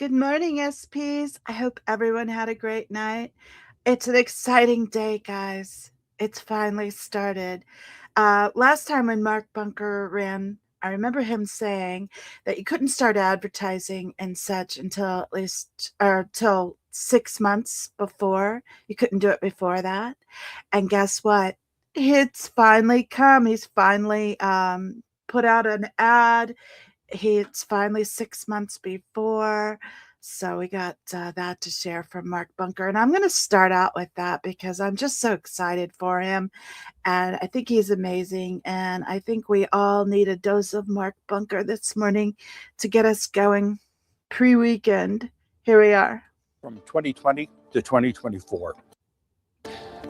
Good morning, SPs. I hope everyone had a great night. It's an exciting day, guys. It's finally started. Last time when Mark Bunker ran, I remember him saying that you couldn't start advertising and such until at least, or till 6 months before. You couldn't do it before that. And guess what? It's finally come. He's finally put out an ad. It's finally 6 months before. So we got that to share from Mark Bunker. And I'm going to start out with that because I'm just so excited for him. And I think he's amazing. And I think we all need a dose of Mark Bunker this morning to get us going pre-weekend. Here we are. From 2020 to 2024.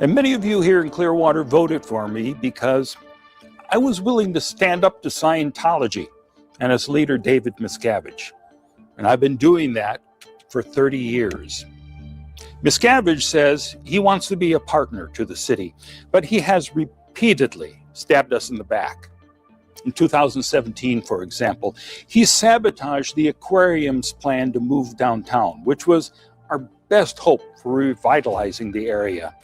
And many of you here in Clearwater voted for me because I was willing to stand up to Scientology and its leader, David Miscavige. And I've been doing that for 30 years. Miscavige says he wants to be a partner to the city, but he has repeatedly stabbed us in the back. In 2017, for example, he sabotaged the aquarium's plan to move downtown, which was our best hope for revitalizing the area.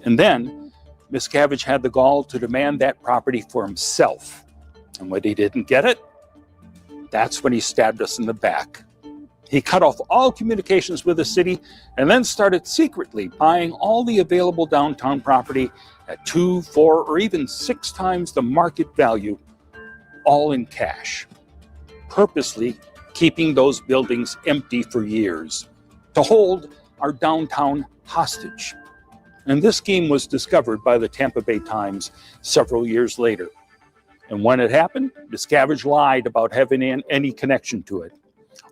And then Miscavige had the gall to demand that property for himself. And when he didn't get it, that's when he stabbed us in the back. He cut off all communications with the city and then started secretly buying all the available downtown property at 2, 4, or even 6 times the market value, all in cash, purposely keeping those buildings empty for years to hold our downtown hostage. And this scheme was discovered by the Tampa Bay Times several years later. And when it happened, Miscavige lied about having any connection to it,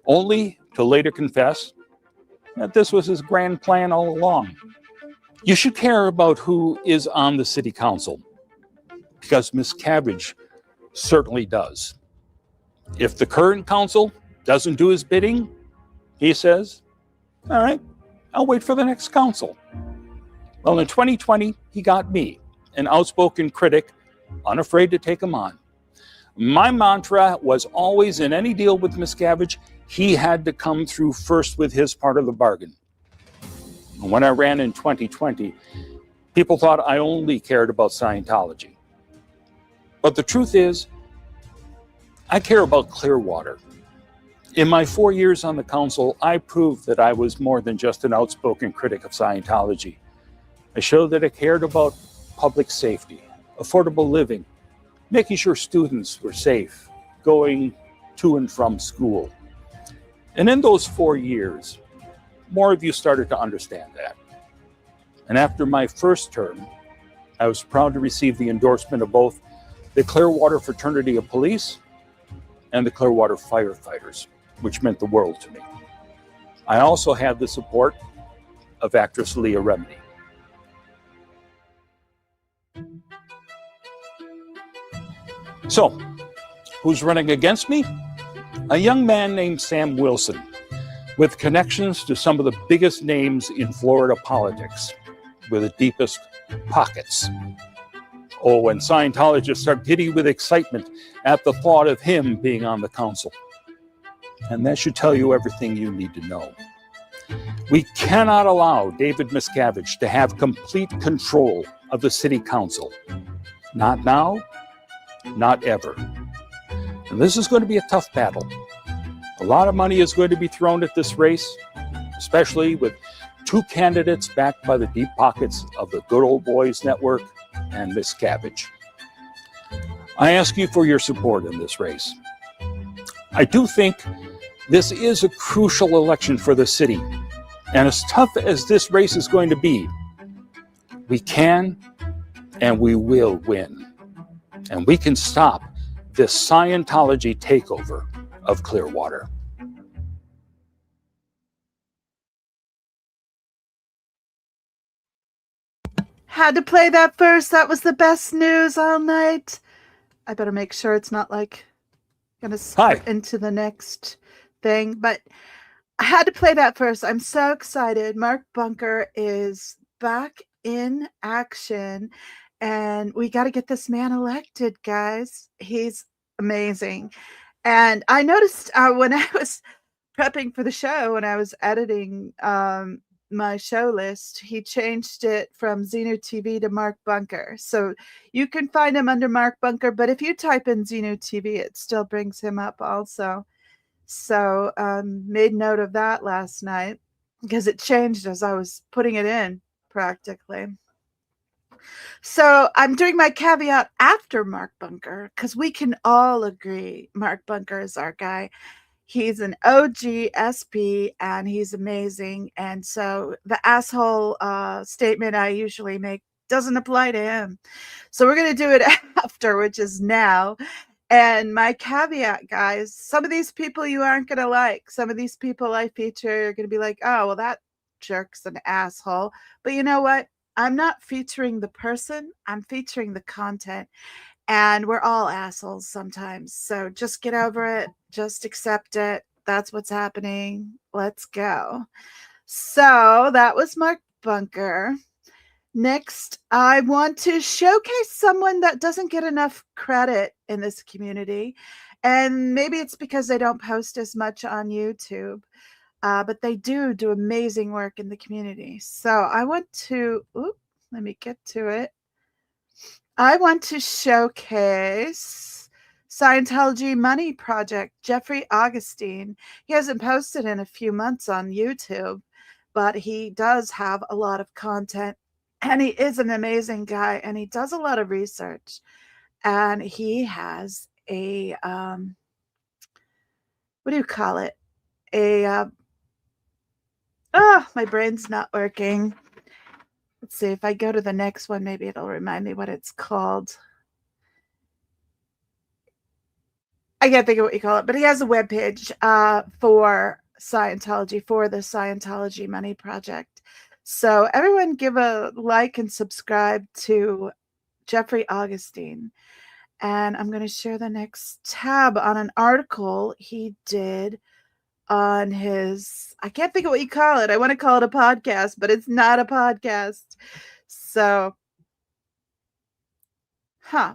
only to later confess that this was his grand plan all along. You should care about who is on the city council, because Miscavige certainly does. If the current council doesn't do his bidding, he says, all right, I'll wait for the next council. Well, in 2020, he got me, an outspoken critic, unafraid to take him on. My mantra was always, in any deal with Miscavige, he had to come through first with his part of the bargain. And when I ran in 2020, people thought I only cared about Scientology. But the truth is, I care about Clearwater. In my 4 years on the council, I proved that I was more than just an outspoken critic of Scientology. I showed that I cared about public safety, affordable living, making sure students were safe, going to and from school. And in those 4 years, more of you started to understand that. And after my first term, I was proud to receive the endorsement of both the Clearwater Fraternity of Police and the Clearwater Firefighters, which meant the world to me. I also had the support of actress Leah Remini. So, who's running against me? A young man named Sam Wilson, with connections to some of the biggest names in Florida politics, with the deepest pockets. Oh, and Scientologists are giddy with excitement at the thought of him being on the council. And that should tell you everything you need to know. We cannot allow David Miscavige to have complete control of the city council. Not now, not ever. And this is going to be a tough battle. A lot of money is going to be thrown at this race, especially with 2 candidates backed by the deep pockets of the Good Old Boys Network and Miscavige. I ask you for your support in this race. I do think this is a crucial election for the city. And as tough as this race is going to be, we can and we will win. And we can stop this Scientology takeover of Clearwater. Had to play that first. That was the best news all night. I better make sure it's not like gonna skip into the next thing, but I had to play that first. I'm so excited. Mark Bunker is back in action, and we got to get this man elected, guys. He's amazing. And I noticed when I was prepping for the show, when I was editing my show list, he changed it from Xenu TV to Mark Bunker. So you can find him under Mark Bunker, but if you type in Xenu TV, it still brings him up also. So made note of that last night because it changed as I was putting it in practically. So I'm doing my caveat after Mark Bunker because we can all agree Mark Bunker is our guy. He's an OG SP and he's amazing. And so the asshole statement I usually make doesn't apply to him. So we're going to do it after, which is now. And my caveat, guys, some of these people you aren't going to like. Some of these people I feature are going to be like, oh, well, that jerk's an asshole. But you know what? I'm not featuring the person, I'm featuring the content. And we're all assholes sometimes. So just get over it, just accept it. That's what's happening. Let's go. So that was Mark Bunker. Next, I want to showcase someone that doesn't get enough credit in this community. And maybe it's because they don't post as much on YouTube, but they do amazing work in the community. So I want to, let me get to it. I want to showcase Scientology Money Project, Jeffrey Augustine. He hasn't posted in a few months on YouTube, but he does have a lot of content and he is an amazing guy and he does a lot of research. And he has a, what do you call it? My brain's not working. Let's see if I go to the next one, maybe it'll remind me what it's called. I can't think of what you call it, but he has a webpage for Scientology, for the Scientology Money Project. So everyone give a like and subscribe to Jeffrey Augustine. And I'm going to share the next tab on an article he did on his, I can't think of what you call it. I want to call it a podcast, but it's not a podcast. So,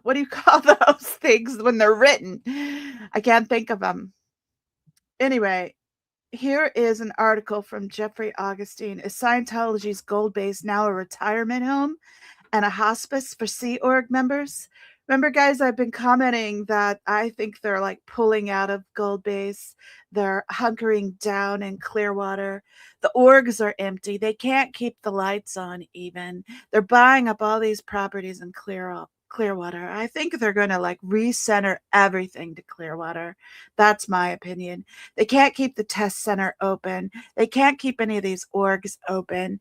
what do you call those things when they're written? I can't think of them. Anyway, here is an article from Jeffrey Augustine. Is Scientology's Gold Base now a retirement home and a hospice for Sea Org members? Remember, guys, I've been commenting that I think they're like pulling out of Gold Base. They're hunkering down in Clearwater. The orgs are empty. They can't keep the lights on even. They're buying up all these properties in Clearwater. I think they're going to like recenter everything to Clearwater. That's my opinion. They can't keep the test center open. They can't keep any of these orgs open,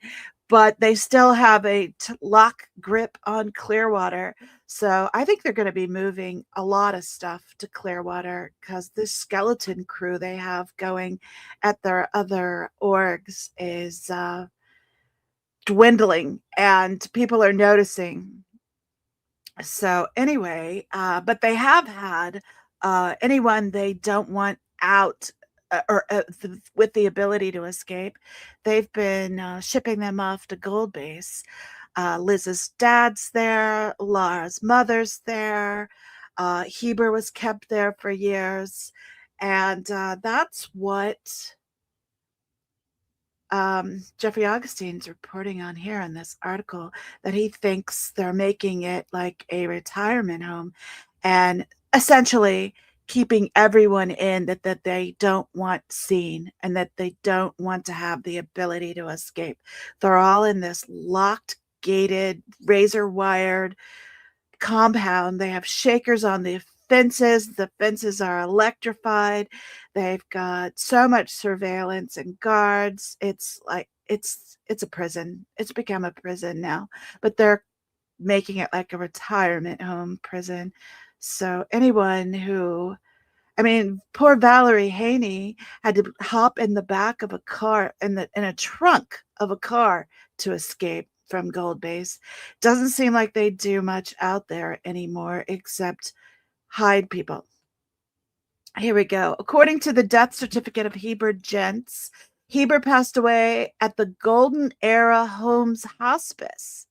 but they still have a lock grip on Clearwater. So I think they're going to be moving a lot of stuff to Clearwater because this skeleton crew they have going at their other orgs is dwindling and people are noticing. So anyway, but they have had anyone they don't want out with the ability to escape. They've been shipping them off to Gold Base. Liz's dad's there. Laura's mother's there. Heber was kept there for years. And that's what Jeffrey Augustine's reporting on here in this article, that he thinks they're making it like a retirement home and essentially keeping everyone in that they don't want seen and that they don't want to have the ability to escape. They're all in this locked, gated, razor wired compound. They have shakers on the fences. The fences are electrified. They've got so much surveillance and guards. It's like it's a prison. It's become a prison now, but they're making it like a retirement home prison. So anyone who, I mean, poor Valerie Haney had to hop in the back of a car in a trunk of a car to escape from Gold Base. Doesn't seem like they do much out there anymore except hide people. Here we go. According to the death certificate of Heber Gents, Heber passed away at the Golden Era Homes Hospice.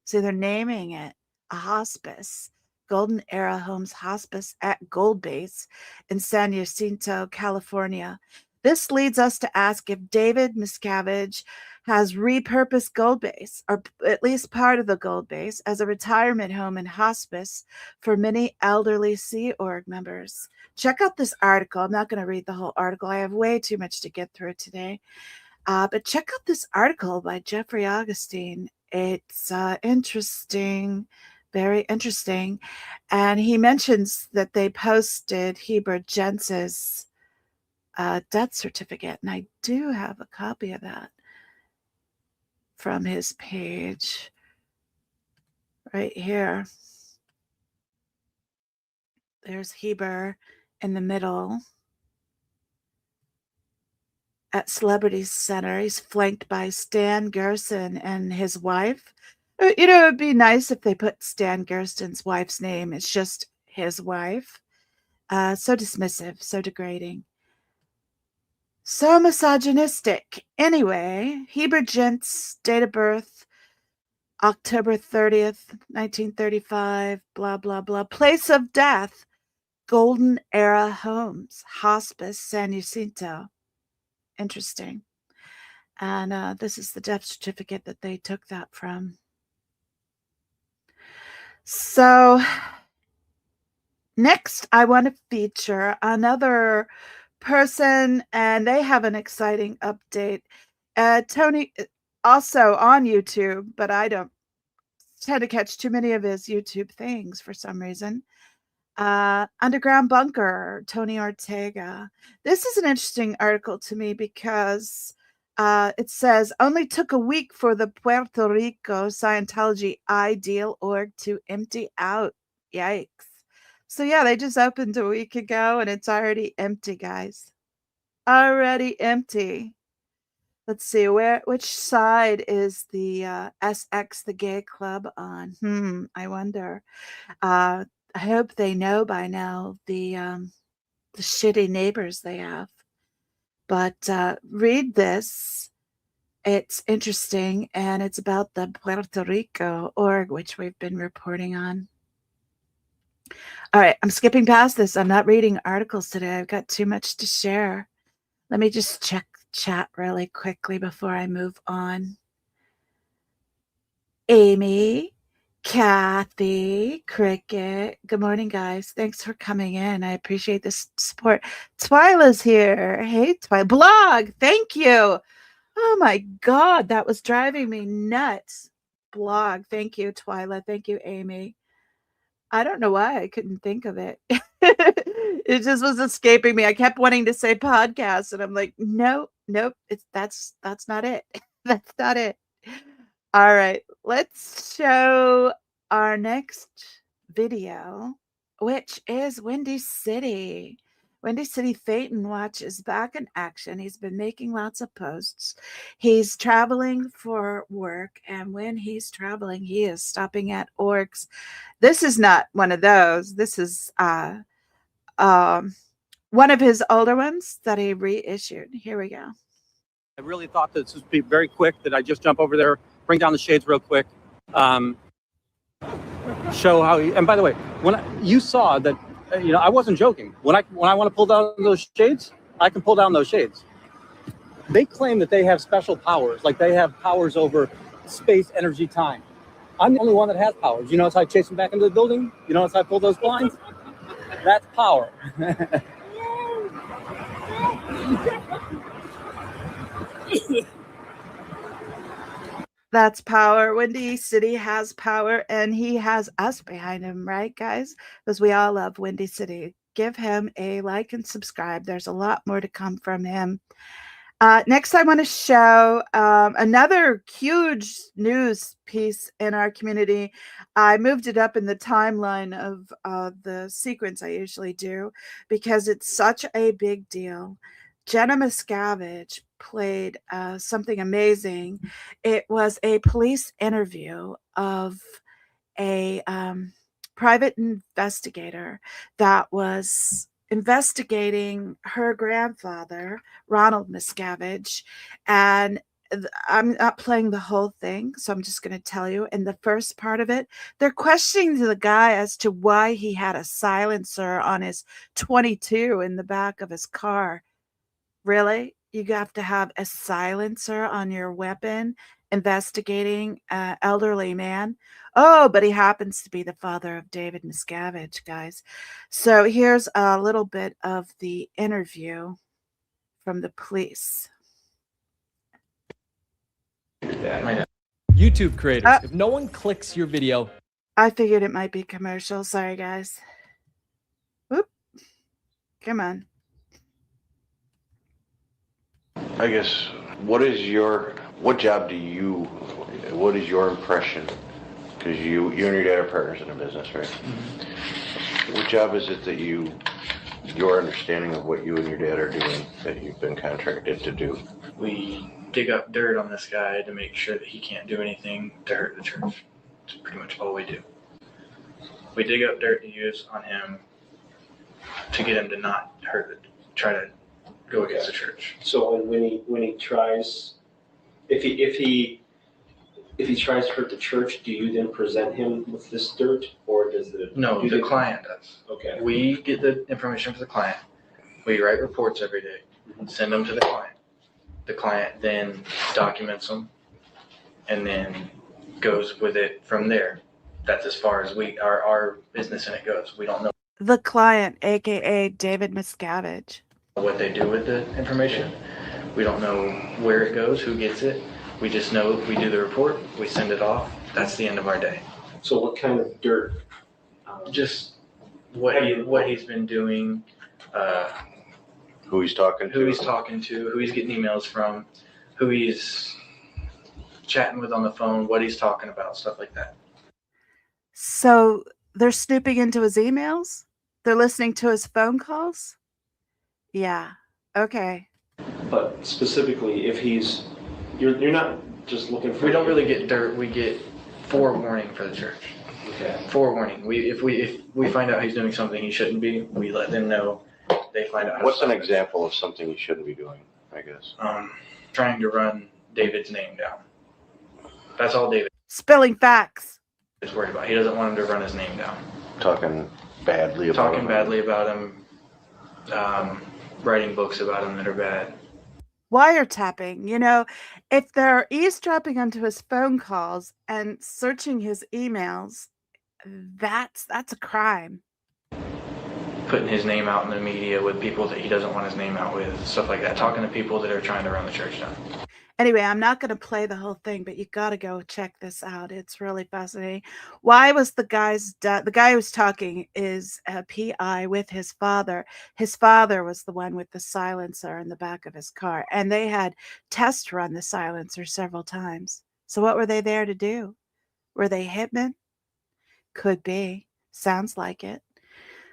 See, they're naming it a hospice. Golden Era Homes Hospice at Gold Base in San Jacinto, California. This leads us to ask if David Miscavige has repurposed Gold Base, or at least part of the Gold Base, as a retirement home and hospice for many elderly Sea Org members. Check out this article. I'm not going to read the whole article. I have way too much to get through today. But check out this article by Jeffrey Augustine. It's interesting, very interesting. And he mentions that they posted Heber Jentz's death certificate. And I do have a copy of that from his page right here. There's Heber in the middle at Celebrity Center. He's flanked by Stan Gerson and his wife. You know, it'd be nice if they put Stan Gerson's wife's name. It's just his wife. So dismissive, so degrading, so misogynistic. Anyway, Heber Jent's date of birth, October 30th, 1935, blah, blah, blah. Place of death, Golden Era Homes, Hospice, San Jacinto. Interesting. And this is the death certificate that they took that from. So next, I want to feature another person, and they have an exciting update. Tony, also on YouTube, but I don't tend to catch too many of his YouTube things for some reason. Underground Bunker, Tony Ortega. This is an interesting article to me because it says, only took a week for the Puerto Rico Scientology Ideal org to empty out. Yikes. So yeah, they just opened a week ago and it's already empty, guys. Already empty. Let's see, which side is the SX, the gay club, on? I wonder. I hope they know by now the shitty neighbors they have. But read this. It's interesting, and it's about the Puerto Rico org, which we've been reporting on. All right, I'm skipping past this. I'm not reading articles today. I've got too much to share. Let me just check chat really quickly before I move on. Amy, Kathy, Cricket. Good morning, guys. Thanks for coming in. I appreciate this support. Twyla's here. Hey, Twyla. Blog. Thank you. Oh my God, that was driving me nuts. Blog. Thank you, Twyla. Thank you, Amy. I don't know why I couldn't think of it. It just was escaping me. I kept wanting to say podcast, and I'm like, nope. That's not it. That's not it. All right, let's show our next video, which is Windy City. Windy City Phaeton Watch is back in action. He's been making lots of posts. He's traveling for work, and when he's traveling, he is stopping at orgs. This is not one of those. This is one of his older ones that he reissued. Here we go. I really thought this would be very quick, that I just jump over there, bring down the shades real quick, show how, and by the way, when you saw that, I wasn't joking. When I want to pull down those shades, I can pull down those shades. They claim that they have special powers, like they have powers over space, energy, time. I'm the only one that has powers. You notice I chase them back into the building? You notice I pull those blinds? That's power. That's power. Windy City has power, and he has us behind him, right, guys? Because we all love Windy City. Give him a like and subscribe. There's a lot more to come from him. Next, I want to show another huge news piece in our community. I moved it up in the timeline of the sequence I usually do because it's such a big deal. Jenna Miscavige played something amazing. It was a police interview of a private investigator that was investigating her grandfather, Ronald Miscavige. And I'm not playing the whole thing, so I'm just going to tell you. In the first part of it, they're questioning the guy as to why he had a silencer on his 22 in the back of his car. Really? You have to have a silencer on your weapon investigating an elderly man? Oh, but he happens to be the father of David Miscavige, guys. So here's a little bit of the interview from the police. YouTube creators, if no one clicks your video. I figured it might be commercial. Sorry, guys. Whoop. Come on. I guess, what is your impression? Because you and your dad are partners in a business, right? Mm-hmm. What job is it that your understanding of what you and your dad are doing that you've been contracted to do? We dig up dirt on this guy to make sure that he can't do anything to hurt the church. That's pretty much all we do. We dig up dirt to use on him to get him to not hurt it, try to go against the church. So when he tries, if he tries to hurt the church, do you then present him with this dirt, or does the client does? Okay. We get the information for the client. We write reports every day, send them to the client. The client then documents them, and then goes with it from there. That's as far as our business in it goes. We don't know The client, aka David Miscavige. what they do with the information. We don't know where it goes, who gets it. We just know we do the report, we send it off. That's the end of our day. So what kind of dirt? Just what he's been doing, Who he's talking to? who he's talking to, who he's getting emails from, who he's chatting with on the phone, what he's talking about, stuff like that. So they're snooping into his emails? They're listening to his phone calls? Yeah. Okay. But specifically, if you're not just looking for. We don't really get dirt. We get forewarning for the church. Okay. Forewarning. If we find out he's doing something he shouldn't be, we let them know. They find out. What's an example of something you shouldn't be doing, I guess? Trying to run David's name down. That's all David Spilling facts. is worried about. He doesn't want him to run his name down. Talking badly about him. Writing books about him that are bad. Wiretapping. You know, if they're eavesdropping onto his phone calls and searching his emails, that's a crime. Putting his name out in the media with people that he doesn't want his name out with, stuff like that. Talking to people that are trying to run the church down. Anyway, I'm not going to play the whole thing, but you got to go check this out. It's really fascinating. Why was the guy who's talking is a PI with his father. His father was the one with the silencer in the back of his car, and they had test run the silencer several times. So what were they there to do? Were they hitmen? Could be. Sounds like it.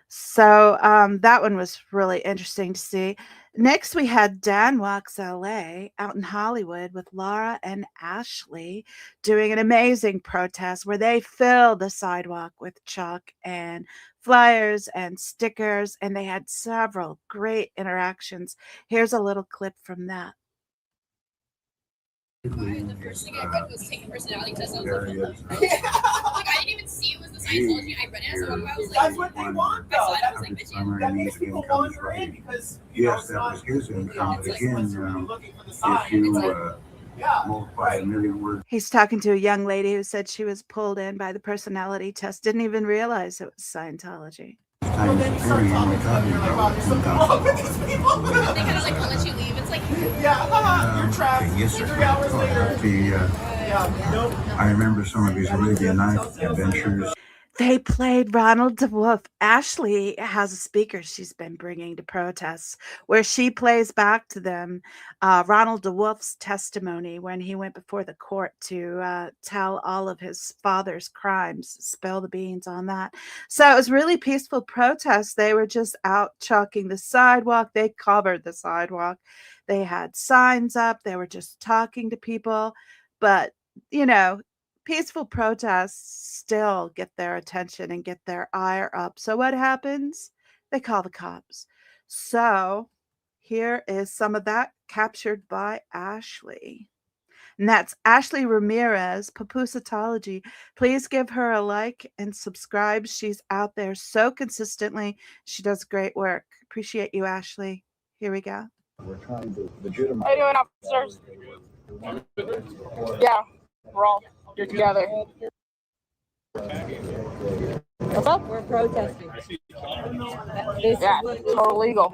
So that one was really interesting to see. Next, we had Dan Walks LA out in Hollywood with Laura and Ashley doing an amazing protest where they filled the sidewalk with chalk and flyers and stickers, and they had several great interactions. Here's a little clip from that. The first thing I read was take a personality test. I was like, I didn't even see it was the Scientology. I read it as a book. I was like, that's what they want, though. I was like, That makes people wander in because yes, that was his income. Again, if you multiply a million words. He's talking to a young lady who said she was pulled in by the personality test, didn't even realize it was Scientology. Well, then you start talking like, wow, there's something wrong with these people. they kind of like won't let you leave. It's like, you're trapped. Yes, sir. 3 hours later. Nope. I remember some of his Arabian Nights adventures. They played Ronald DeWolf. Ashley has a speaker she's been bringing to protests where she plays back to them Ronald DeWolf's testimony when he went before the court to tell all of his father's crimes, spill the beans on that. So it was really peaceful protests. They were just out chalking the sidewalk. They covered the sidewalk. They had signs up. They were just talking to people. But, you know, peaceful protests still get their attention and get their ire up. So what happens? They call the cops. So here is some of that captured by Ashley. And that's Ashley Ramirez, Papusatology. Please give her a like and subscribe. She's out there so consistently. She does great work. Appreciate you, Ashley. Here we go. We're trying to legitimize. How you doing, officers? Yeah, we're all here together. What's up? We're protesting. Yeah, total legal.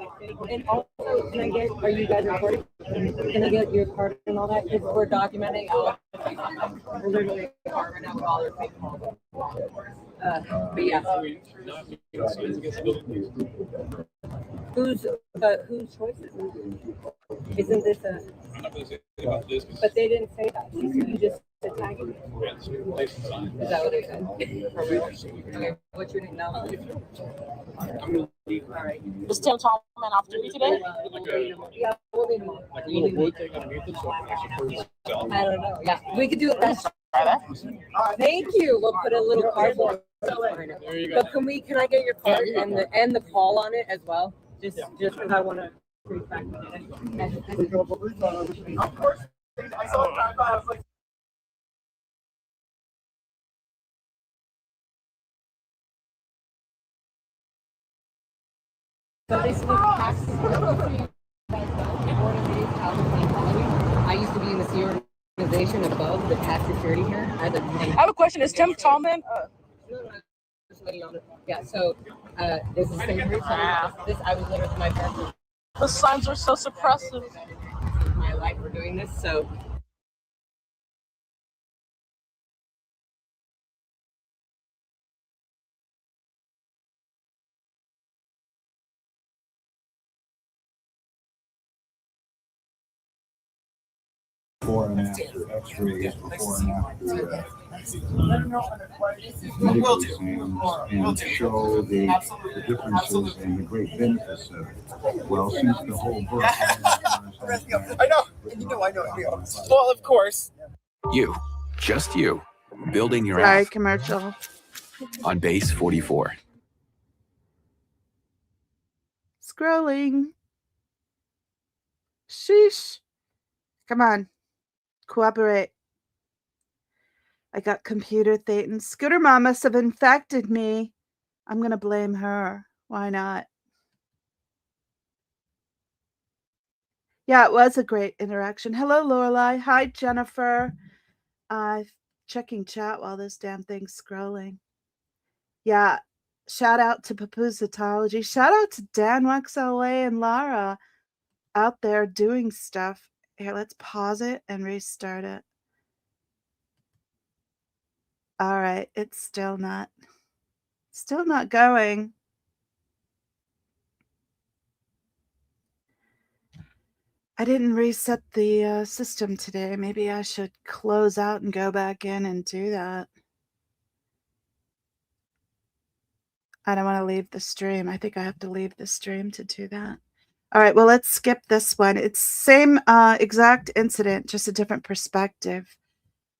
And also, can I get, are you guys recording? Can I get your card and all that? Because we're documenting all we're literally in the car right now with all their people. But yeah. Whose choice is it? Isn't this a... But they didn't say that. You just attacked me. Is that what they said? Okay, what's your name now? All right. Is Tim Tallman after me today? Yeah, we'll leave him on. I don't know. Yeah, we could do it that. Thank you. We'll put a little cardboard. But can I get your card and the call on it as well? Just because I want to read back. Of course. I saw it drive by. I was like, So basically, I used to be in the Sea organization above the past security here. I have a question. Is Tim Tallman? Yeah, so this is the same reason. This I was literally my parents. The signs are so suppressive. My life for doing this, so. Before and after X-rays, before and after medical exams, and show the differences and the great benefits of it. Well, since the whole book, I know. I know. Well, of course. You, just you, building your Sorry, app commercial. on base 44. Scrolling. Sheesh. Come on. Cooperate. I got computer Thetan. Scooter Mom must have infected me. I'm going to blame her. Why not? Yeah, it was a great interaction. Hello, Lorelai. Hi, Jennifer. Checking chat while this damn thing's scrolling. Yeah, shout out to Papuzatology. Shout out to Dan Wax LA and Lara out there doing stuff. Here, let's pause it and restart it. All right, it's still not going. I didn't reset the system today. Maybe I should close out and go back in and do that. I don't want to leave the stream. I think I have to leave the stream to do that. All right, well, let's skip this one. It's same exact incident, just a different perspective.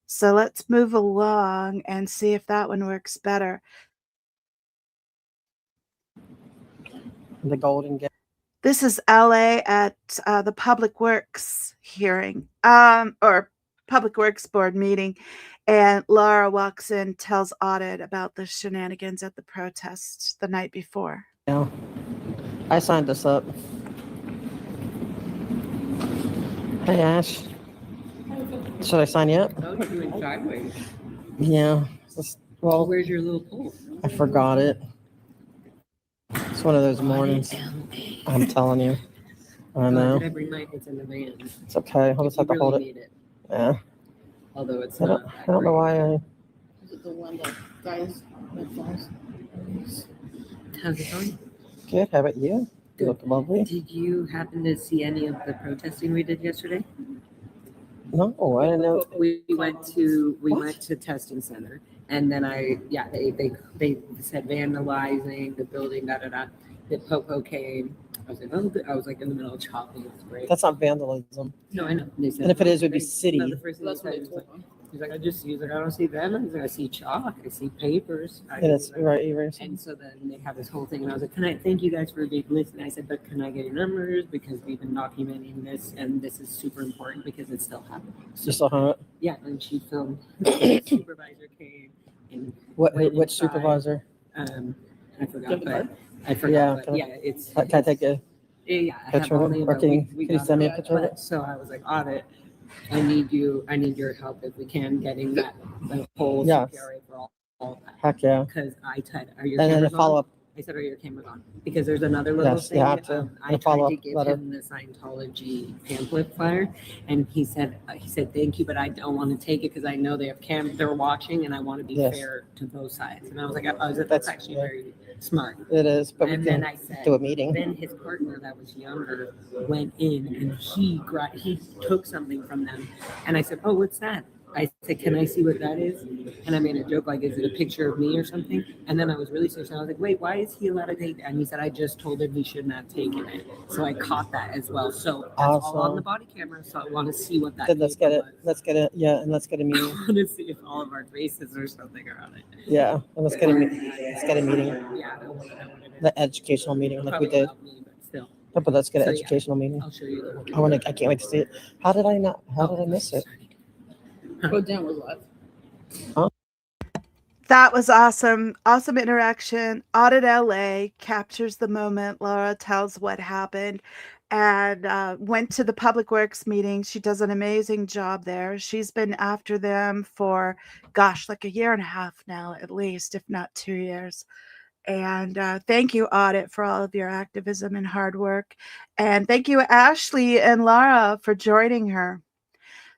So let's move along and see if that one works better. The Golden Gate. This is LA at the Public Works hearing, or Public Works Board meeting. And Laura walks in, tells Audit about the shenanigans at the protest the night before. Yeah, I signed this up. Hey, Ash. Should I sign you up? Oh, you're doing sideways. Yeah. Well, where's your little pool? I forgot it. It's one of those mornings. I'm telling you. I know. Every night it's in the van. It's okay. I'll just have to hold it. Need it. Yeah. Although it's I don't know why I. Is it the one that guys that flies? How's it going? Good. How about you? You look lovely. Did you happen to see any of the protesting we did yesterday? No, I didn't know. We went to testing center, and then they said vandalizing the building. The Popo came. I was like, oh, I was like in the middle of chopping. It was great. That's not vandalism. No, I know. They said, and if it is, it would be city. No, the first thing he's like, I don't see vandalism. He's like, I see chalk. I see papers. And it's right. And so then they have this whole thing, and I was like, can I thank you guys for being listening? I said, but can I get your numbers, because we've been documenting this, and this is super important because it's still happening. You still have it? Yeah, and she filmed. The supervisor came. And which supervisor? I forgot, but yeah, but yeah, it's. Can I take it? Yeah, I have Picture all of the it info. working. We Can you got send me a it. picture of it? But so I was like, Audit, I need your help if we can getting that the whole Yes. CPRA for all that. Heck yeah. Because I said, are your And then a cameras on? follow-up. I said, are your cameras on? Because there's another little Yes, thing. you have to. I And a tried follow-up to give letter. him the Scientology pamphlet flyer, and he said thank you, but I don't want to take it because I know they have they're watching, and I want to be Yes. fair to both sides. And I was like, that's That's actually very smart. It is, but And we then can I said, do a meeting. Then his partner that was younger went in and he took something from them. And I said, oh, what's that? I said, can I see what that is? And I made a joke like, is it a picture of me or something? And then I was really serious. I was like, wait, why is he allowed to take that? And he said, I just told him he shouldn't have taken it. So I caught that as well. So that's all on the body camera. So I want to see what that Then let's get it. was. Let's get it. Yeah, and let's get a I meeting. want to see if all of our faces or something are on it. Yeah, and let's get a meeting. Yeah, I wanted The educational meeting like we Probably did. without me, but still. No, but let's get an So, yeah, educational meeting. I'll show you the whole. I want to. I can't wait to see it. How did I miss it? Go down was live. That was awesome. Awesome interaction. Audit LA captures the moment. Laura tells what happened and went to the Public Works meeting. She does an amazing job there. She's been after them for, gosh, like a year and a half now, at least, if not 2 years. And thank you, Audit, for all of your activism and hard work. And thank you, Ashley and Laura, for joining her.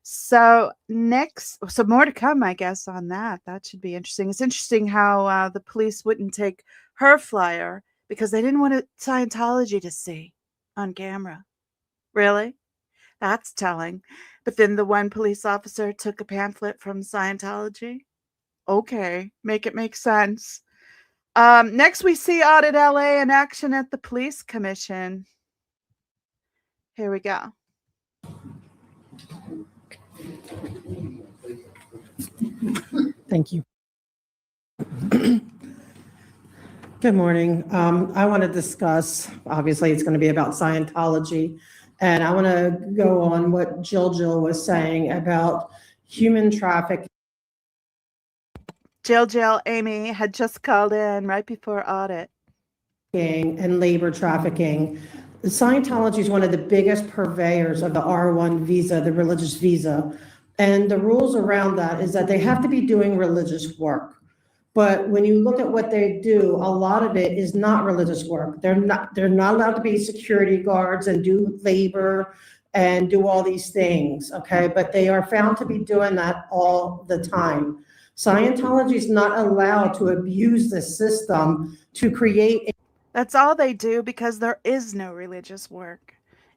So more to come, I guess, on that. That should be interesting. It's interesting how the police wouldn't take her flyer because they didn't want Scientology to see on camera. Really? That's telling. But then the one police officer took a pamphlet from Scientology. Okay, make it make sense. Next, we see Audit LA in action at the police commission. Here we go. Thank you. Good morning. I want to discuss, obviously it's going to be about Scientology, and I want to go on what Jill was saying about human trafficking. Jill, Amy had just called in right before Audit. And labor trafficking. Scientology is one of the biggest purveyors of the R1 visa, the religious visa. And the rules around that is that they have to be doing religious work. But when you look at what they do, a lot of it is not religious work. They're not allowed to be security guards and do labor and do all these things, okay? But they are found to be doing that all the time. Scientology is not allowed to abuse the system to create. That's all they do because there is no religious work.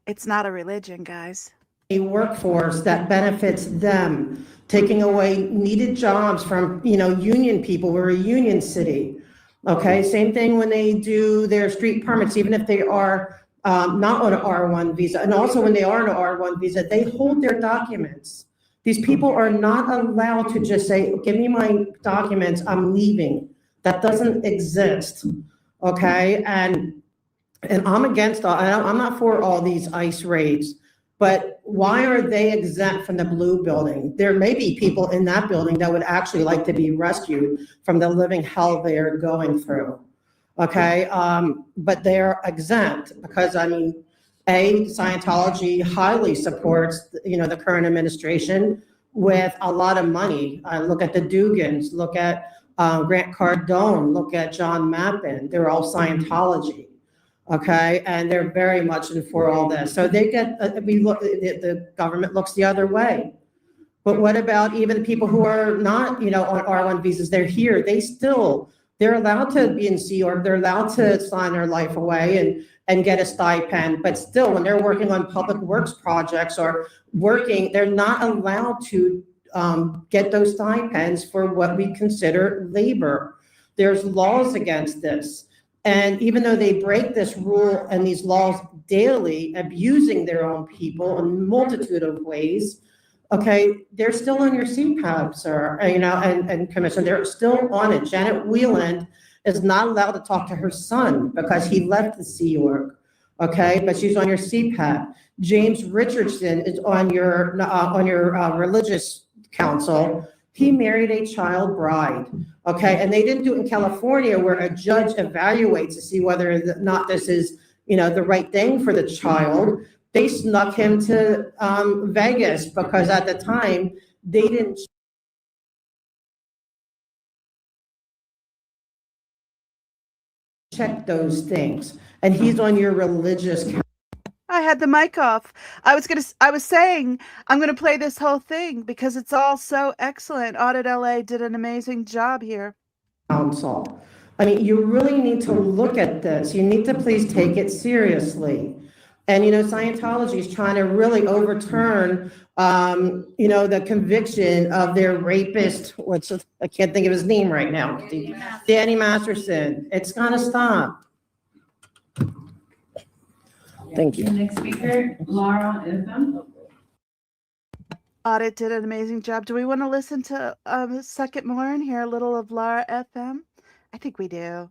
It's not a religion, guys. A workforce that benefits them, taking away needed jobs from, union people. We're a union city. Okay, same thing when they do their street permits, even if they are not on an R1 visa. And also when they are on an R1 visa, they hold their documents. These people are not allowed to just say, give me my documents, I'm leaving. That doesn't exist, okay? And I'm against, I'm not for all these ICE raids, but why are they exempt from the blue building? There may be people in that building that would actually like to be rescued from the living hell they are going through, okay? But they're exempt because, Scientology highly supports, the current administration with a lot of money. Look at the Dugans, look at Grant Cardone, look at John Mappin. They're all Scientology, okay? And they're very much in for all this. So they get, the government looks the other way. But what about even people who are not, on R1 visas? They're here. They're allowed to be in Sea Org. They're allowed to sign their life away and get a stipend. But still, when they're working on public works projects or working, they're not allowed to get those stipends for what we consider labor. There's laws against this. And even though they break this rule and these laws daily, abusing their own people in a multitude of ways, okay, they're still on your CPAP, sir, and Commissioner, they're still on it. Janet Wieland is not allowed to talk to her son because he left the Sea Org, okay, but she's on your CPAP. James Richardson is on your religious council. He married a child bride, okay, and they didn't do it in California where a judge evaluates to see whether or not this is the right thing for the child. They snuck him to Vegas because at the time they didn't check those things. And he's on your religious. I had the mic off. I was saying I'm gonna play this whole thing because it's all so excellent. Audit LA did an amazing job here. Council. I mean, you really need to look at this. You need to please take it seriously. And, Scientology is trying to really overturn, the conviction of their rapist, I can't think of his name right now, Danny Masterson. It's gonna stop. Thank you. Next speaker, Laura FM. Audit did an amazing job. Do we want to listen to a second more and hear a little of Laura FM? I think we do.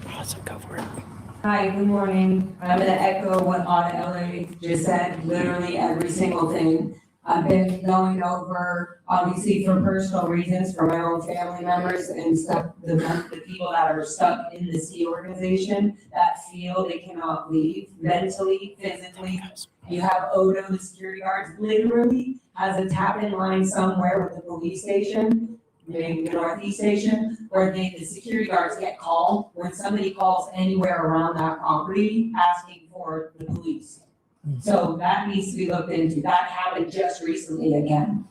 Awesome, go for it. Hi, good morning. I'm going to echo what Audit LA just said, literally every single thing. I've been going over, obviously for personal reasons, for my own family members and stuff, the people that are stuck in the C organization that feel they cannot leave mentally, physically. You have Odo, the security guards, literally has a tap-in line somewhere with the police station, maybe the Northeast station, where the security guards get called when somebody calls anywhere around that property asking for the police. So that needs to be looked into. That happened just recently again.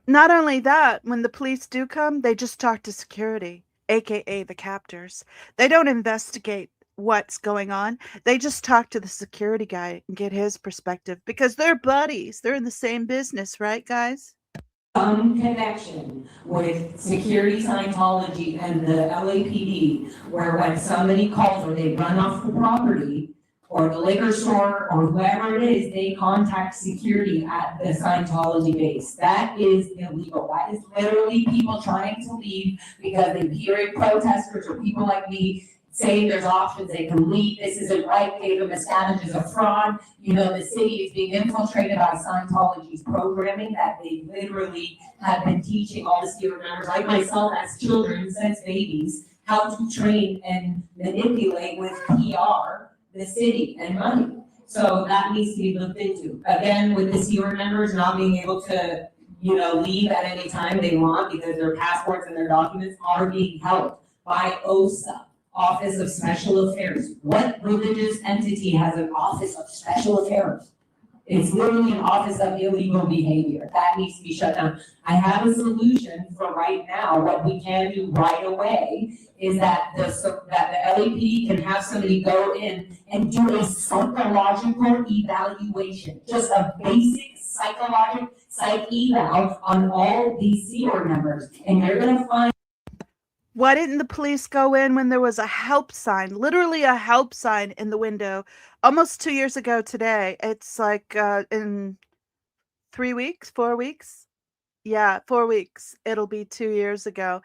Not only that, when the police do come, they just talk to security, aka the captors. They don't investigate what's going on. They just talk to the security guy and get his perspective because they're buddies. They're in the same business, right, guys? Some connection with security Scientology and the LAPD, where when somebody calls or they run off the property, or the liquor store, or whoever it is, they contact security at the Scientology base. That is illegal. That is literally people trying to leave because they hear protesters or people like me saying there's options, they can leave, this isn't right, gave them a status as a fraud. The city is being infiltrated by Scientology's programming that they literally have been teaching all the student members, like myself as children, since babies, how to train and manipulate with PR the city and money. So that needs to be looked into. Again, with the CR members not being able to, leave at any time they want because their passports and their documents are being held by OSA, Office of Special Affairs. What religious entity has an Office of Special Affairs? It's literally an office of illegal behavior. That needs to be shut down. I have a solution for right now. What we can do right away is that the LAPD can have somebody go in and do a psychological evaluation, just a basic psychological psych eval on all these CR members. And you're gonna find. Why didn't the police go in when there was a help sign, literally a help sign in the window almost 2 years ago today? It's like in 3 weeks, 4 weeks? Yeah, 4 weeks. It'll be 2 years ago.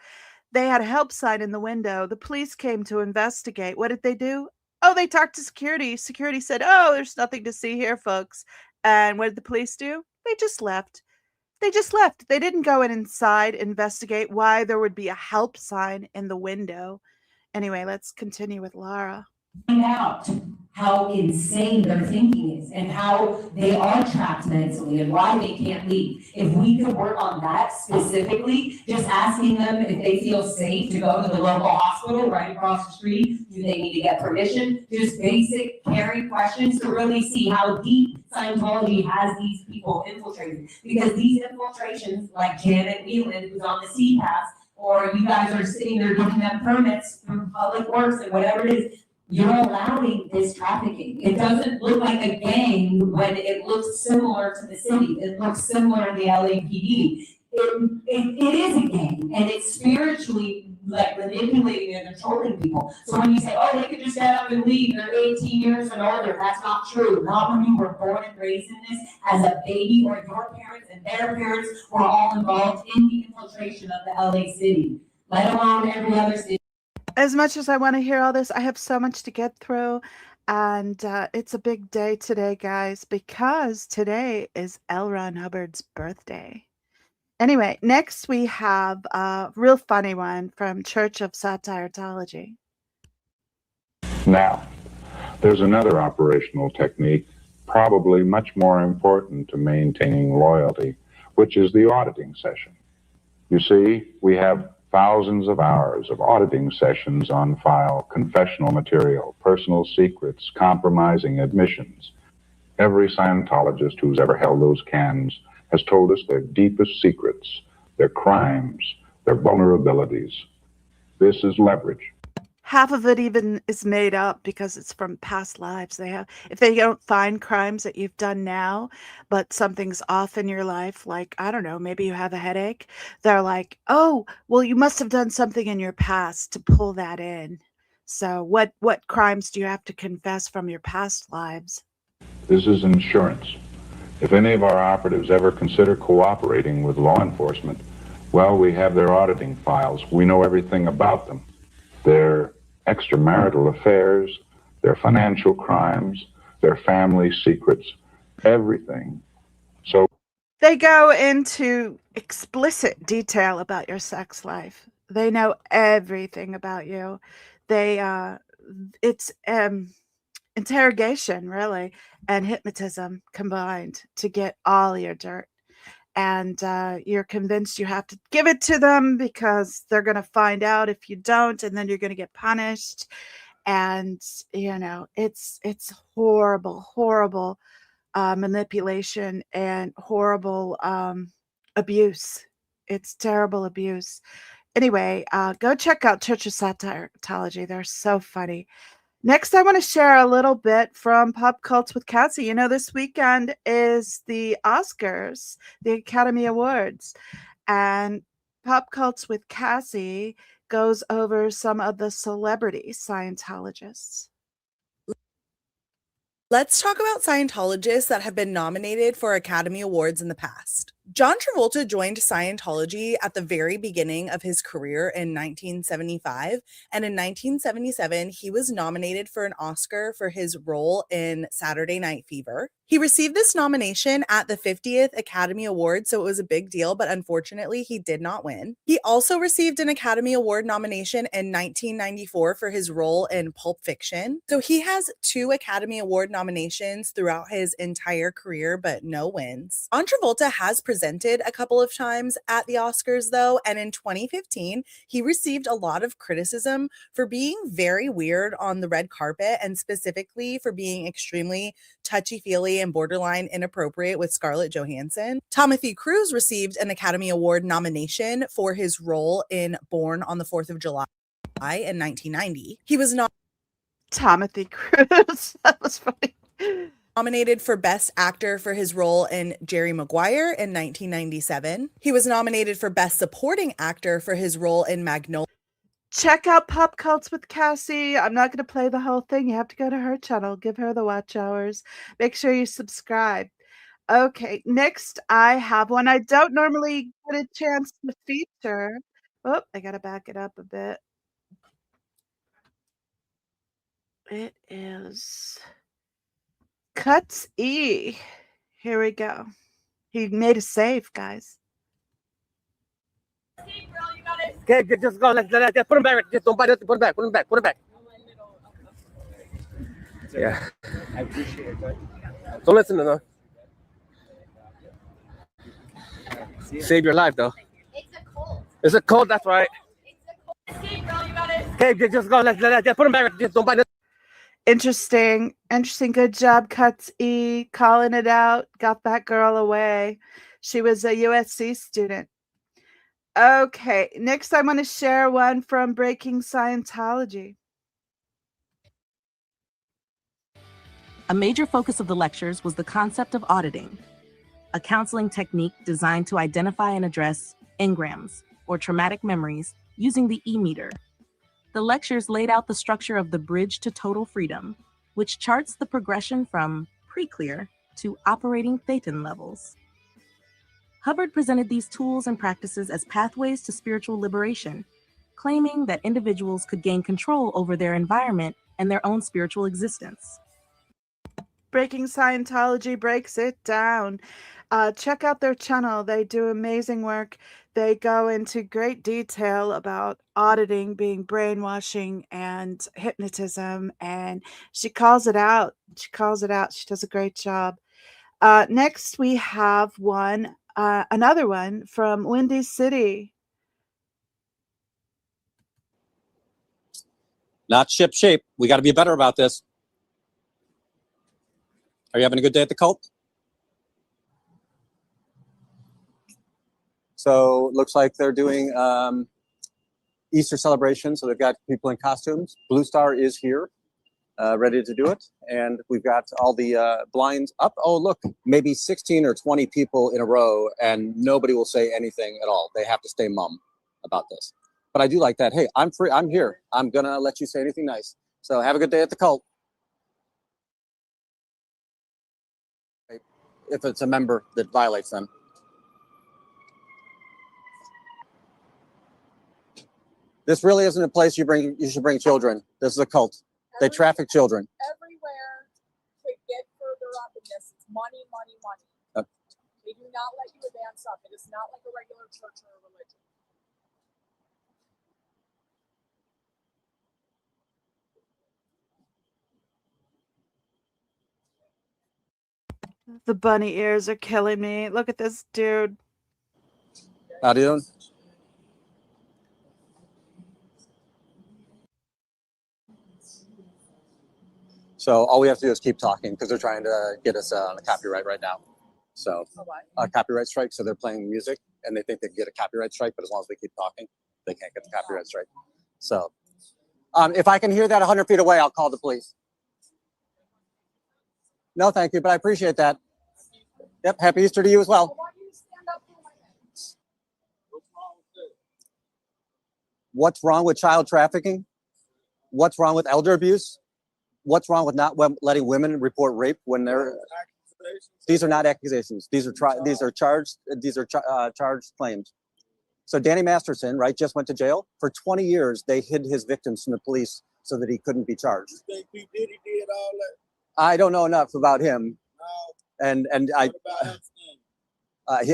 They had a help sign in the window. The police came to investigate. What did they do? Oh, they talked to security. Security said, "Oh, there's nothing to see here, folks." And what did the police do? They just left. They didn't go inside, investigate why there would be a help sign in the window. Anyway, let's continue with Laura. Find out how insane their thinking is and how they are trapped mentally and why they can't leave. If we could work on that specifically, just asking them if they feel safe to go to the local hospital right across the street, do they need to get permission? Just basic caring questions to really see how deep Scientology has these people infiltrated. Because these infiltrations, like Janet Whelan, who's on the CPAS, or you guys are sitting there giving them permits through public works and whatever it is, you're allowing this trafficking. It doesn't look like a gang when it looks similar to the city. It looks similar to the LAPD. It is a gang, and it's spiritually like manipulating and controlling people. So when you say, oh, they could just get up and leave, they're 18 years and older, that's not true. Not when you were born and raised in this as a baby, or your parents and their parents were all involved in the infiltration of the LA city, let alone every other city. As much as I want to hear all this, I have so much to get through. And it's a big day today, guys, because today is L. Ron Hubbard's birthday. Anyway, next we have a real funny one from Church of Scientology. Now, there's another operational technique, probably much more important to maintaining loyalty, which is the auditing session. You see, we have thousands of hours of auditing sessions on file, confessional material, personal secrets, compromising admissions. Every Scientologist who's ever held those cans has told us their deepest secrets, their crimes, their vulnerabilities. This is leverage. Half of it even is made up because it's from past lives they have. If they don't find crimes that you've done now, but something's off in your life, like, I don't know, maybe you have a headache, they're like, oh, well, you must have done something in your past to pull that in. So what crimes do you have to confess from your past lives? This is insurance. If any of our operatives ever consider cooperating with law enforcement, well, we have their auditing files. We know everything about them. Their extramarital affairs, their financial crimes, their family secrets, everything. So they go into explicit detail about your sex life. They know everything about you. It's interrogation, really, and hypnotism combined to get all your dirt. And you're convinced you have to give it to them because they're going to find out if you don't, and then you're going to get punished. And it's horrible manipulation and horrible abuse. It's terrible abuse. Anyway, go check out Church of Scientology. They're so funny. Next, I want to share a little bit from Pop Cults with Cassie. This weekend is the Oscars, the Academy Awards, and Pop Cults with Cassie goes over some of the celebrity Scientologists. Let's talk about Scientologists that have been nominated for Academy Awards in the past. John Travolta joined Scientology at the very beginning of his career in 1975, and in 1977, he was nominated for an Oscar for his role in Saturday Night Fever. He received this nomination at the 50th Academy Awards, so it was a big deal, but unfortunately, he did not win. He also received an Academy Award nomination in 1994 for his role in Pulp Fiction. So he has 2 Academy Award nominations throughout his entire career, but no wins. John Travolta has presented a couple of times at the Oscars, though, and in 2015, he received a lot of criticism for being very weird on the red carpet, and specifically for being extremely touchy-feely and borderline inappropriate with Scarlett Johansson. Timothy Cruz received an Academy Award nomination for his role in Born on the 4th of July in 1990. He was not Timothy Cruz. That was funny. Nominated for Best Actor for his role in Jerry Maguire in 1997. He was nominated for Best Supporting Actor for his role in Magnolia. Check out Pop Cults with Cassie. I'm not going to play the whole thing. You have to go to her channel. Give her the watch hours. Make sure you subscribe. Okay, next I have one I don't normally get a chance to feature. Oh, I got to back it up a bit. It is Cuts E. Here we go. He made a save, guys. Okay, just go. Let's put him back. Just don't bite it. Put him back. Put him back. Put him back. Yeah. I appreciate it. Don't listen to them. Save your life, though. It's a cold. It's a cold. That's right. Okay, just go. Let's put him back. Just don't bite it. Interesting. Good job, Cuts E. Calling it out. Got that girl away. She was a USC student. Okay, next I want to share one from Breaking Scientology. A major focus of the lectures was the concept of auditing, a counseling technique designed to identify and address engrams, or traumatic memories, using the E-meter. The lectures laid out the structure of the bridge to total freedom, which charts the progression from pre-clear to operating Thetan levels. Hubbard presented these tools and practices as pathways to spiritual liberation, claiming that individuals could gain control over their environment and their own spiritual existence. Breaking Scientology breaks it down. Check out their channel. They do amazing work. They go into great detail about auditing being brainwashing and hypnotism, and she calls it out. She calls it out. She does a great job. Next, we have another one from Windy City. Not ship shape. We got to be better about this. Are you having a good day at the cult? So looks like they're doing Easter celebration. So they've got people in costumes. Blue Star is here, ready to do it. And we've got all the blinds up. Oh, look, maybe 16 or 20 people in a row, and nobody will say anything at all. They have to stay mum about this. But I do like that. Hey, I'm free. I'm here. I'm going to let you say anything nice. So have a good day at the cult. If it's a member that violates them. This really isn't a place you should bring children. This is a cult. They traffic children. Everywhere to get further up in this, it's money, money, money. They do not let you advance up. It is not like a regular church or a religion. The bunny ears are killing me. Look at this dude. How do you doing? So all we have to do is keep talking because they're trying to get us on a copyright right now. So a copyright strike. So they're playing music and they think they can get a copyright strike, but as long as we keep talking, they can't get the copyright strike. So if I can hear that 100 feet away, I'll call the police. No, thank you, but I appreciate that. Yep, happy Easter to you as well. What's wrong with child trafficking? What's wrong with elder abuse? What's wrong with not letting women report rape when they're? These are not accusations. These are charged claims. So Danny Masterson, right, just went to jail for 20 years. They hid his victims from the police so that he couldn't be charged. You think P. Diddy did all that? I don't know enough about him, and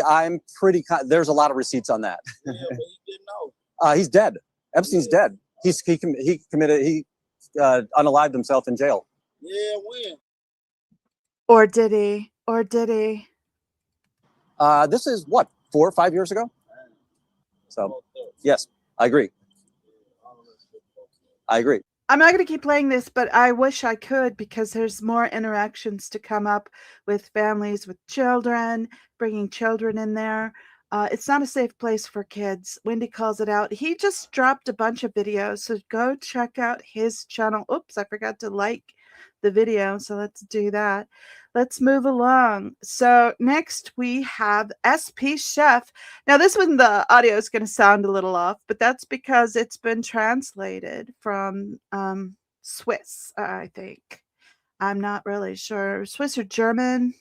I'm pretty. There's a lot of receipts on that. Yeah, but he didn't know. He's dead. Epstein's dead. He unalived himself in jail. Yeah, when? Or did he? Or did he? This is what, 4 or 5 years ago? So, yes, I agree. I agree. I'm not going to keep playing this, but I wish I could because there's more interactions to come up with families with children, bringing children in there. It's not a safe place for kids. Wendy calls it out. He just dropped a bunch of videos, so go check out his channel. Oops, I forgot to like the video, so let's do that. Let's move along. So next we have SP Chef. Now this one, the audio is going to sound a little off, but that's because it's been translated from Swiss, I think. I'm not really sure. Swiss or German.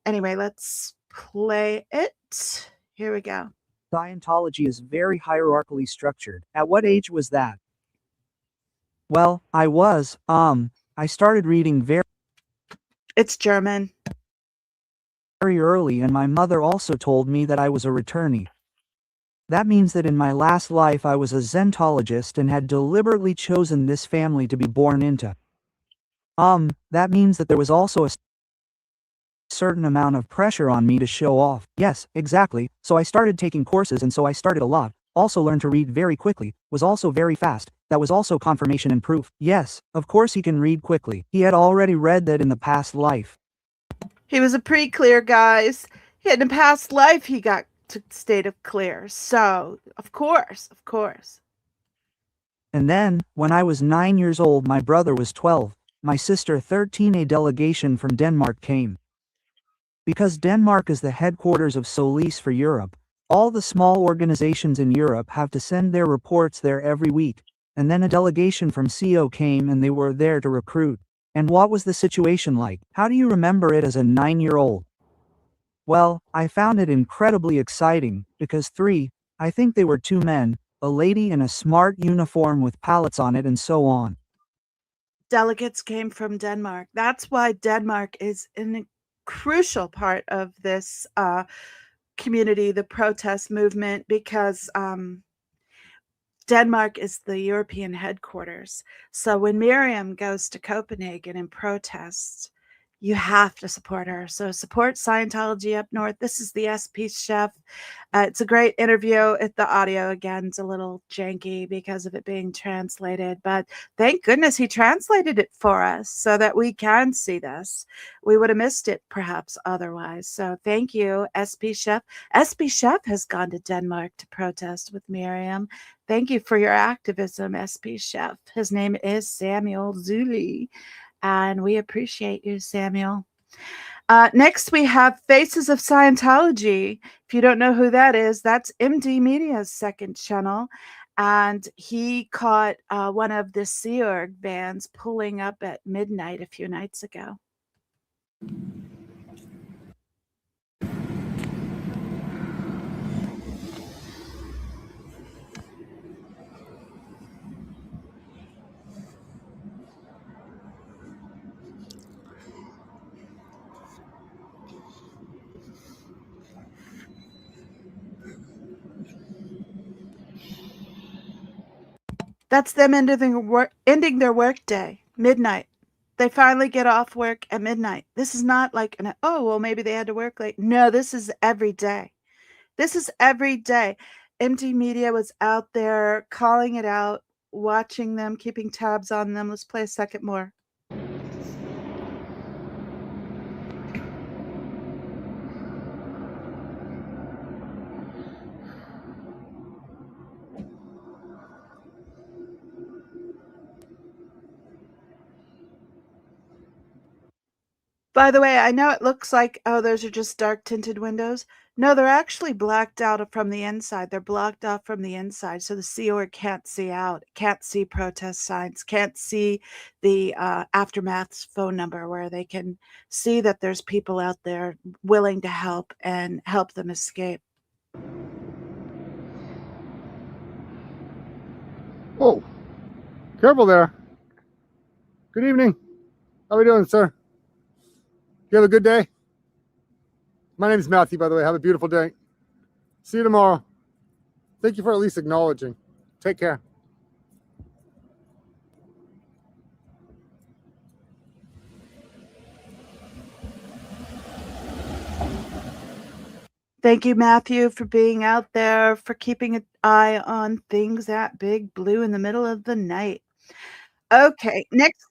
Anyway, let's play it. Here we go. Scientology is very hierarchically structured. At what age was that? Well, I started reading It's German. Very early, and my mother also told me that I was a returnee. That means that in my last life I was a Scientologist and had deliberately chosen this family to be born into. That means that there was also a certain amount of pressure on me to show off. Yes, exactly. So I started taking courses, and so I started a lot. Also learned to read very quickly, was also very fast. That was also confirmation and proof. Yes, of course he can read quickly. He had already read that in the past life. He was a pre-clear, guys. In a past life, he got to state of clear. So, of course. And then, when I was 9 years old, my brother was 12, my sister 13, a delegation from Denmark came. Because Denmark is the headquarters of Solis for Europe, all the small organizations in Europe have to send their reports there every week. And then a delegation from CO came and they were there to recruit. And what was the situation like? How do you remember it as a 9-year-old? Well, I found it incredibly exciting, because I think they were 2 men, a lady in a smart uniform with pallets on it and so on. Delegates came from Denmark. That's why Denmark is an crucial part of this community, the protest movement, because Denmark is the European headquarters. So when Miriam goes to Copenhagen and protests, you have to support her. So support Scientology up north. This is the SP Chef. It's a great interview. The audio, again, is a little janky because of it being translated, but thank goodness he translated it for us so that we can see this. We would have missed it perhaps otherwise. So thank you, SP Chef. SP Chef has gone to Denmark to protest with Miriam. Thank you for your activism, SP Chef. His name is Samuel Zuli, and we appreciate you, Samuel. Next, we have Faces of Scientology. If you don't know who that is, that's MD Media's second channel. And he caught one of the Sea Org bands pulling up at midnight a few nights ago. That's them ending their work day, midnight. They finally get off work at midnight. This is not like, oh, well, maybe they had to work late. No, this is every day. This is every day. MD Media was out there calling it out, watching them, keeping tabs on them. Let's play a second more. By the way, I know it looks like, oh, those are just dark tinted windows. No, they're actually blacked out from the inside. They're blocked off from the inside, so the Sea Org can't see out, can't see protest signs, can't see the Aftermath's phone number where they can see that there's people out there willing to help and help them escape. Oh, careful there. Good evening. How are we doing, sir? You have a good day? My name is Matthew, by the way. Have a beautiful day. See you tomorrow. Thank you for at least acknowledging. Take care. Thank you, Matthew, for being out there, for keeping an eye on things at Big Blue in the middle of the night. Okay, next.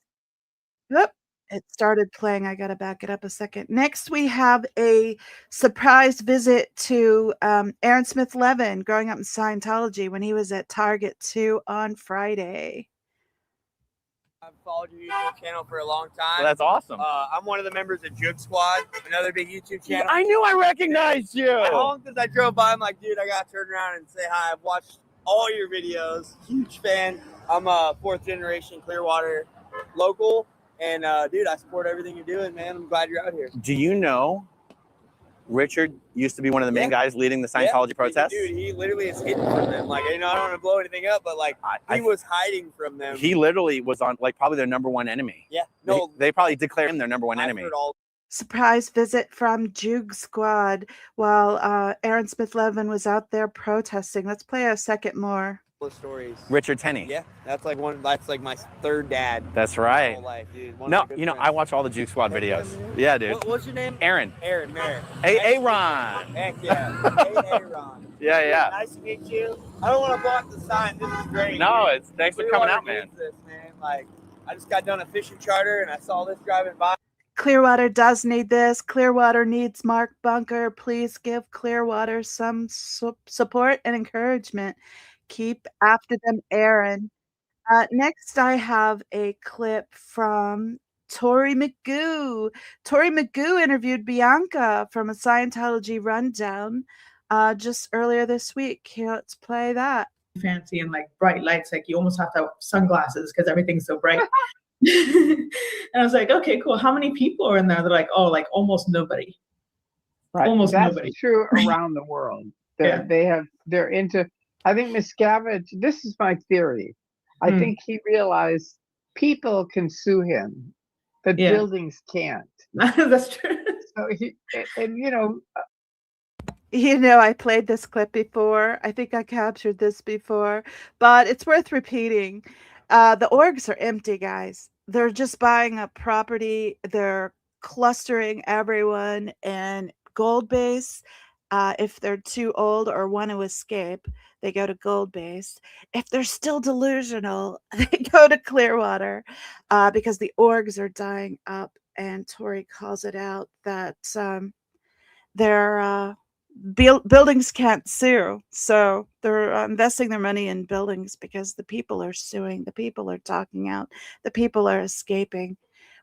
Oop, it started playing. I got to back it up a second. Next, we have a surprise visit to Aaron Smith Levin growing up in Scientology when he was at Target 2 on Friday. I've followed your YouTube channel for a long time. Well, that's awesome. I'm one of the members of Juke Squad, another big YouTube channel. I knew I recognized you. I honked as I drove by. I'm like, dude, I got to turn around and say hi. I've watched all your videos. Huge fan. I'm a 4th generation Clearwater local. And, dude, I support everything you're doing, man. I'm glad you're out here. Do you know Richard used to be one of the main guys leading the Scientology protests? Dude, he literally is hidden from them. Like, I don't want to blow anything up, but, like, he was hiding from them. He literally was on, like, probably their #1 enemy. Yeah. No. They probably declared him their #1 enemy. Surprise visit from Juke Squad while Aaron Smith Levin was out there protesting. Let's play a second more. Stories. Richard Tenney. Yeah, that's like my 3rd dad. That's right. Whole life, dude. No, you know, I watch all the Juke Squad videos. Yeah, dude. What's your name? Aaron. Aaron, Merrick. Aaron. Heck yeah. Aaron. Yeah. Nice to meet you. I don't want to block the sign. This is great. No, it's thanks for coming out, man. This, man. Like, I just got done a fishing charter and I saw this driving by. Clearwater does need this. Clearwater needs Mark Bunker. Please give Clearwater some support and encouragement. Keep after them, Aaron. Next, I have a clip from Tori McGoo. Tori McGoo interviewed Bianca from a Scientology rundown just earlier this week. Here, let's play that. Fancy and like bright lights, like you almost have to have sunglasses because everything's so bright. And I was like, okay, cool. How many people are in there? They're like, oh, like almost nobody. Right. Almost That's nobody. True around the world. They're into. I think Miscavige. This is my theory. I think he realized people can sue him, but buildings can't. That's true. So I played this clip before. I think I captured this before, but it's worth repeating. The orgs are empty, guys. They're just buying up property. They're clustering everyone in gold base. If they're too old or want to escape, they go to gold base. If they're still delusional, they go to Clearwater because the orgs are dying up. And Tori calls it out that they're buildings can't sue, so they're investing their money in buildings because the people are suing, the people are talking out, the people are escaping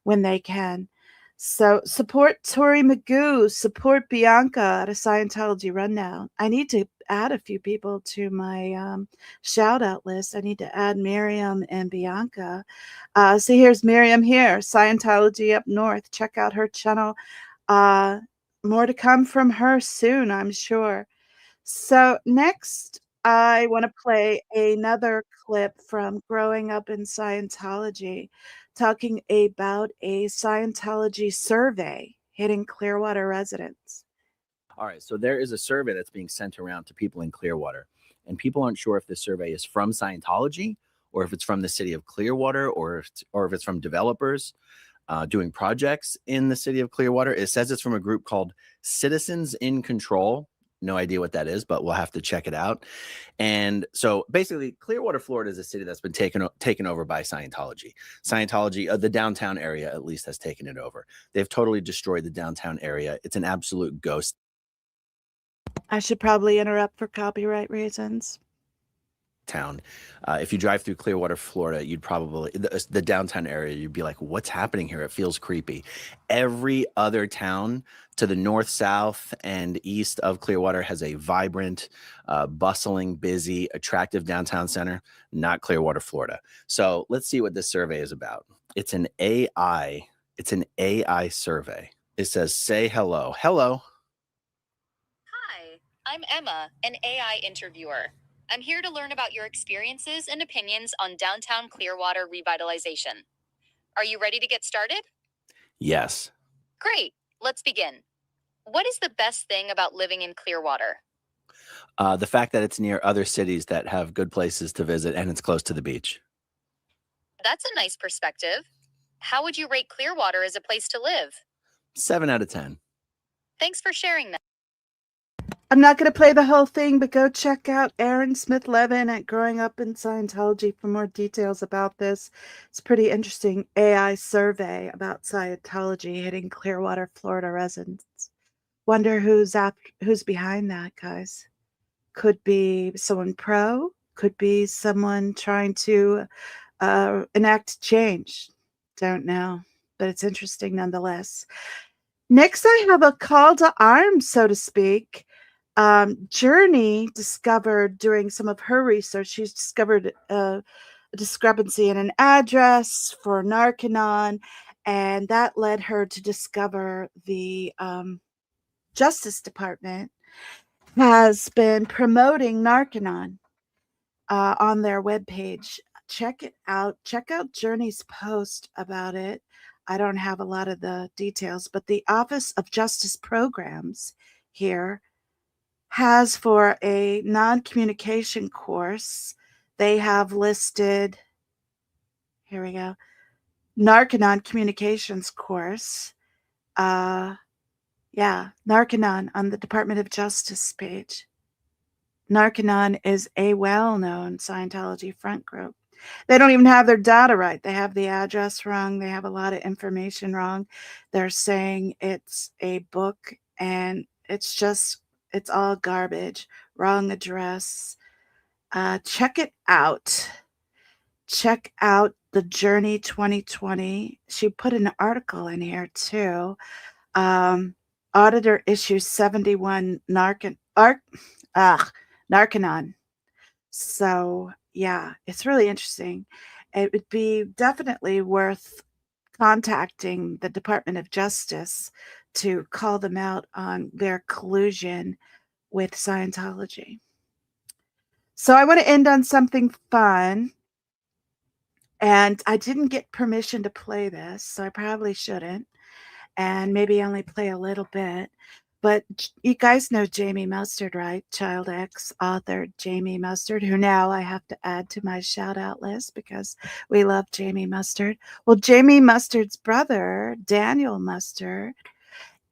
when they can. So support Tori Magoo, support Bianca at a Scientology Rundown. I need to add a few people to my shout out list. I need to add Miriam and Bianca. So here's Miriam here, Scientology Up North. Check out her channel. More to come from her soon, I'm sure. So next, I want to play another clip from Growing Up in Scientology, talking about a Scientology survey hitting Clearwater residents. All right, so there is a survey that's being sent around to people in Clearwater, and people aren't sure if this survey is from Scientology or if it's from the city of Clearwater or if it's from developers doing projects in the city of Clearwater. It says it's from a group called Citizens in Control. No idea what that is, but we'll have to check it out. And so basically, Clearwater, Florida is a city that's been taken over by Scientology. Scientology, the downtown area at least, has taken it over. They've totally destroyed the downtown area. It's an absolute ghost I should probably interrupt for copyright reasons. town. If you drive through Clearwater, Florida, you'd probably, the downtown area, you'd be like, what's happening here? It feels creepy. Every other town to the north, south, and east of Clearwater has a vibrant, bustling, busy, attractive downtown center, not Clearwater, Florida. So let's see what this survey is about. It's an AI survey. It says, say hello. Hello. Hi, I'm Emma, an AI interviewer. I'm here to learn about your experiences and opinions on downtown Clearwater revitalization. Are you ready to get started? Yes. Great, let's begin. What is the best thing about living in Clearwater? The fact that it's near other cities that have good places to visit and it's close to the beach. That's a nice perspective. How would you rate Clearwater as a place to live? 7 out of 10. Thanks for sharing that. I'm not going to play the whole thing, but go check out Aaron Smith Levin at Growing Up in Scientology for more details about this. It's a pretty interesting AI survey about Scientology hitting Clearwater, Florida residents. Wonder who's behind that, guys. Could be someone pro, could be someone trying to enact change. Don't know, but it's interesting nonetheless. Next, I have a call to arms, so to speak. Journey discovered during some of her research, she's discovered a discrepancy in an address for Narconon, and that led her to discover the Justice Department has been promoting Narconon on their webpage. Check it out. Check out Journey's post about it. I don't have a lot of the details, but the Office of Justice Programs here has for a non-communication course, they have listed, here we go, Narconon Communications course. Yeah, Narconon on the Department of Justice page. Narconon is a well-known Scientology front group. They don't even have their data right. They have the address wrong. They have a lot of information wrong. They're saying it's a book and it's all garbage. Wrong address. Check it out. Check out the Journey 2020. She put an article in here too. Auditor issue 71 Narconon. So yeah, it's really interesting. It would be definitely worth contacting the Department of Justice to call them out on their collusion with Scientology. So I want to end on something fun. And I didn't get permission to play this, so I probably shouldn't. and maybe only play a little bit. But you guys know Jamie Mustard, right? Child X author Jamie Mustard, who now I have to add to my shout out list because we love Jamie Mustard. Well, Jamie Mustard's brother, Daniel Mustard,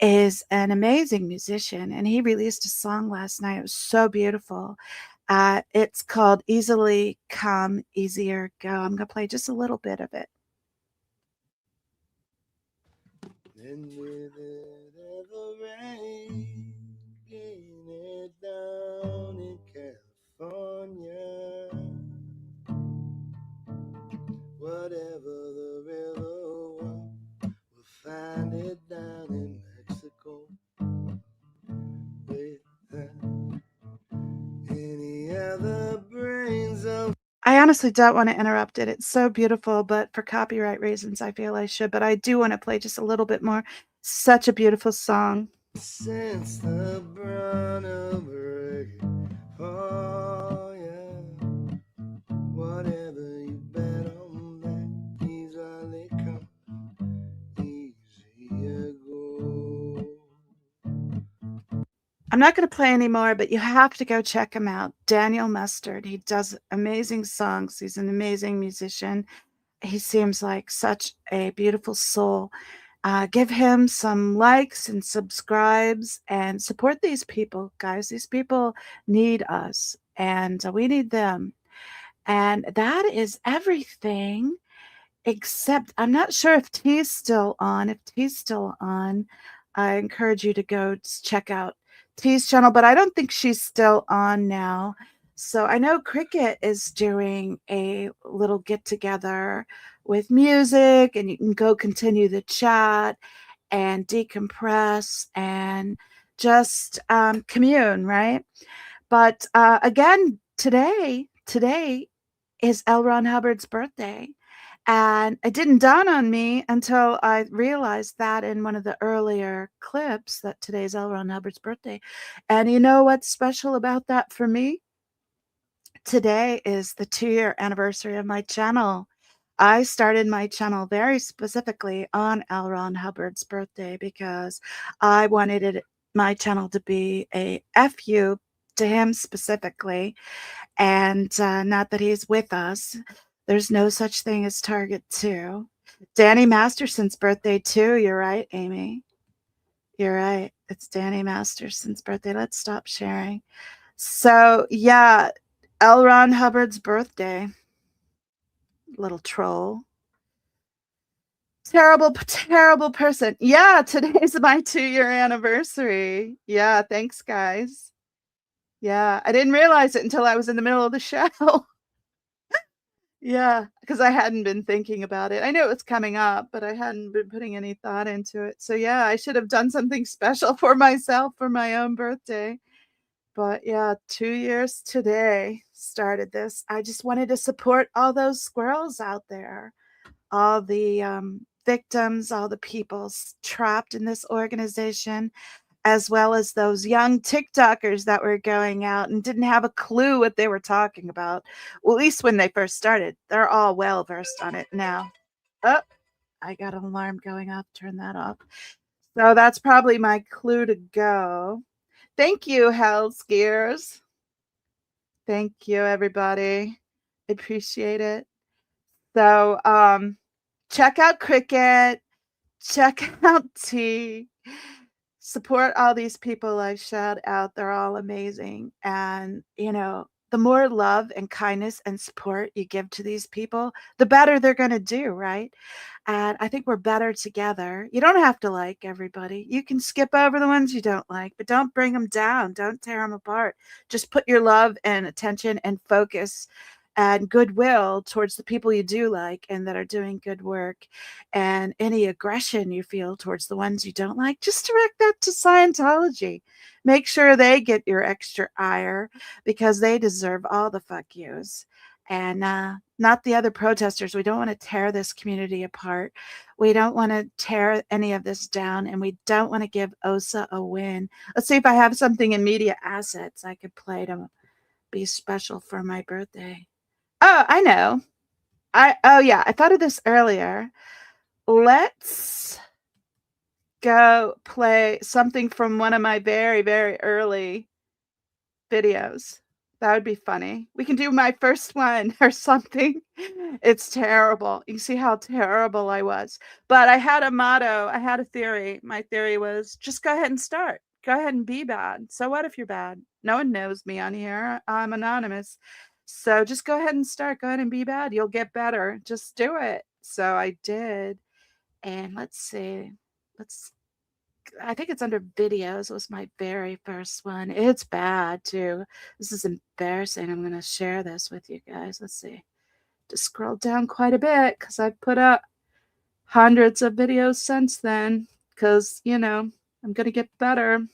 is an amazing musician, and he released a song last night. It was so beautiful. It's called Easily Come, Easier Go. I'm going to play just a little bit of it. And with it ever rain, being it down in California, whatever the river was, we'll find it down in Mexico. Without any other brains of I honestly don't want to interrupt it. It's so beautiful, but for copyright reasons, I feel I should. But I do want to play just a little bit more. Such a beautiful song. since the brown of reggae. Oh, yeah. Whatever you bet on that, easily come, easier go. I'm not going to play anymore, but you have to go check him out. Daniel Mustard. He does amazing songs. He's an amazing musician. He seems like such a beautiful soul. Give him some likes and subscribes and support these people, guys. These people need us and we need them. And that is everything except I'm not sure if T's still on. If T's still on, I encourage you to go check out T's channel, but I don't think she's still on now. So I know Cricket is doing a little get together with music, and you can go continue the chat and decompress and just commune, right? But again, today is L. Ron Hubbard's birthday. And it didn't dawn on me until I realized that in one of the earlier clips that today's L. Ron Hubbard's birthday. And you know what's special about that for me? Today is the 2-year anniversary of my channel. I started my channel very specifically on L. Ron Hubbard's birthday because I wanted my channel to be a FU to him specifically, and not that he's with us. There's no such thing as Target 2. Danny Masterson's birthday too. You're right, Amy. You're right. It's Danny Masterson's birthday. Let's stop sharing. So yeah, L. Ron Hubbard's birthday. Little troll. Terrible, terrible person. Yeah, today's my 2-year anniversary. Yeah, thanks, guys. Yeah, I didn't realize it until I was in the middle of the show. Yeah, because I hadn't been thinking about it. I knew it was coming up, but I hadn't been putting any thought into it. So yeah, I should have done something special for myself for my own birthday. But yeah, 2 years today started this. I just wanted to support all those squirrels out there, all the victims, all the people trapped in this organization, as well as those young TikTokers that were going out and didn't have a clue what they were talking about. Well, at least when they first started. They're all well versed on it now. Oh, I got an alarm going off. Turn that off. So that's probably my clue to go. Thank you, Hell's Gears. Thank you, everybody. Appreciate it. So check out Cricket. Check out T. Support all these people I shout out. They're all amazing. And, you know, the more love and kindness and support you give to these people, the better they're going to do, right? And I think we're better together. You don't have to like everybody. You can skip over the ones you don't like, but don't bring them down. Don't tear them apart. Just put your love and attention and focus and goodwill towards the people you do like and that are doing good work. And any aggression you feel towards the ones you don't like, just direct that to Scientology. Make sure they get your extra ire because they deserve all the fuck yous. And not the other protesters. We don't want to tear this community apart. We don't want to tear any of this down, and we don't want to give OSA a win. Let's see if I have something in media assets I could play to be special for my birthday. Oh, I know. Oh yeah, I thought of this earlier. Let's go play something from one of my very, very early videos. That would be funny. We can do my first one or something. It's terrible. You see how terrible I was. But I had a motto, I had a theory. My theory was just go ahead and start. Go ahead and be bad. So what if you're bad? No one knows me on here. I'm anonymous. So just go ahead and start. Go ahead and be bad. You'll get better. Just do it. So I did. And let's see. I think it's under videos was my very first one. It's bad too. This is embarrassing. I'm going to share this with you guys. Let's see. Just scroll down quite a bit because I've put up hundreds of videos since then because, you know, I'm going to get better.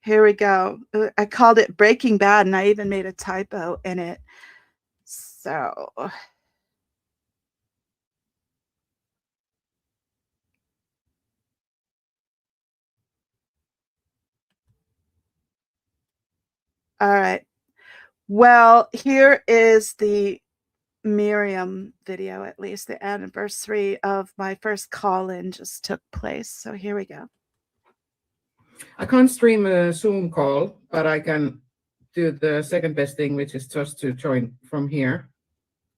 Here we go. I called it Breaking Bad and I even made a typo in it. So all right. Well, here is the Miriam video, at least the anniversary of my first call-in just took place. So here we go. I can't stream a Zoom call, but I can do the second best thing, which is just to join from here.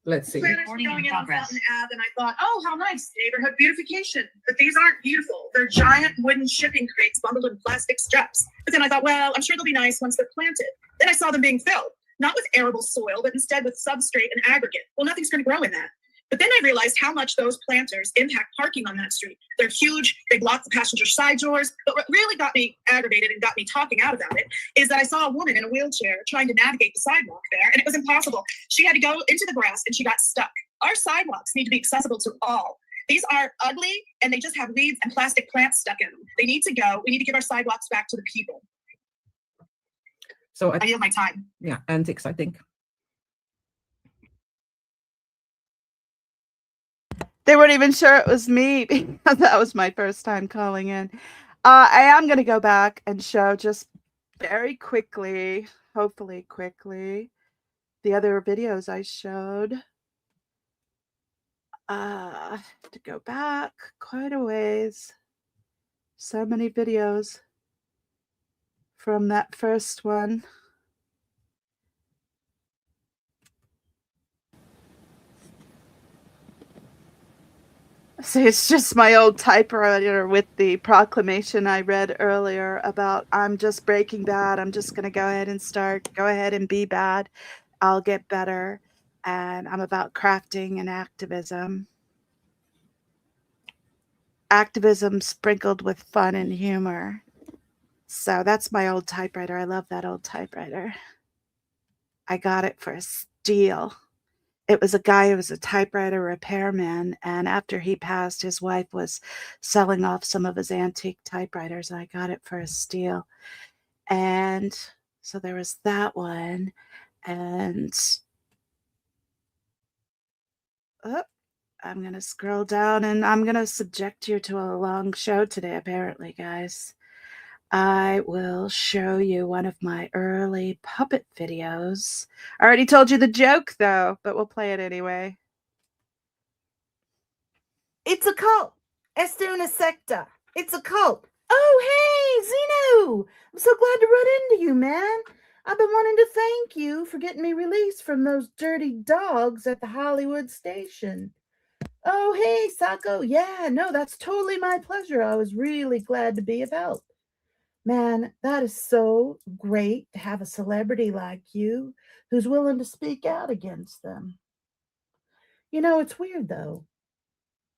Let's see. Recording in progress. And I thought, oh, how nice, neighborhood beautification. But these aren't beautiful. They're giant wooden shipping crates bundled in plastic straps. But then I thought, well, I'm sure they'll be nice once they're planted. Then I saw them being filled, not with arable soil, but instead with substrate and aggregate. Well, nothing's going to grow in that. But then I realized how much those planters impact parking on that street. They're huge, they block the passenger side doors. But what really got me aggravated and got me talking out about it is that I saw a woman in a wheelchair trying to navigate the sidewalk there, and it was impossible. She had to go into the grass and she got stuck. Our sidewalks need to be accessible to all. These are ugly and they just have weeds and plastic plants stuck in them. They need to go. We need to give our sidewalks back to the people. So I yield my time. Yeah, antics, I think. They weren't even sure it was me because that was my first time calling in. I am going to go back and show just very quickly, hopefully quickly, the other videos I showed. To go back quite a ways. So many videos from that first one. See, it's just my old typewriter with the proclamation I read earlier about I'm just Breaking Bad. I'm just going to go ahead and start. Go ahead and be bad. I'll get better. And I'm about crafting and activism. Activism sprinkled with fun and humor. So that's my old typewriter. I love that old typewriter. I got it for a steal. It was a guy who was a typewriter repairman, and after he passed, his wife was selling off some of his antique typewriters, and I got it for a steal. And so there was that one, and I'm going to scroll down, and I'm going to subject you to a long show today, apparently, guys. I will show you one of my early puppet videos. I already told you the joke, though, but we'll play it anyway. It's a cult. Esto una secta. It's a cult. Oh, hey, Zeno. I'm so glad to run into you, man. I've been wanting to thank you for getting me released from those dirty dogs at the Hollywood station. Oh, hey, Sako. Yeah, no, that's totally my pleasure. I was really glad to be of help. Man, that is so great to have a celebrity like you who's willing to speak out against them. You know, it's weird, though.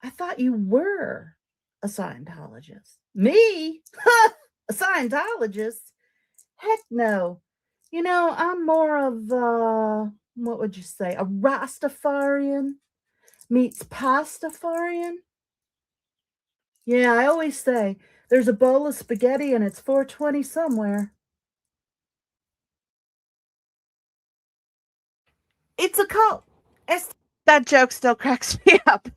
I thought you were a Scientologist. Me? A Scientologist? Heck no. You know, I'm more of, what would you say, a Rastafarian meets Pastafarian? Yeah, I always say there's a bowl of spaghetti and it's 420 somewhere. It's a cult. That joke still cracks me up.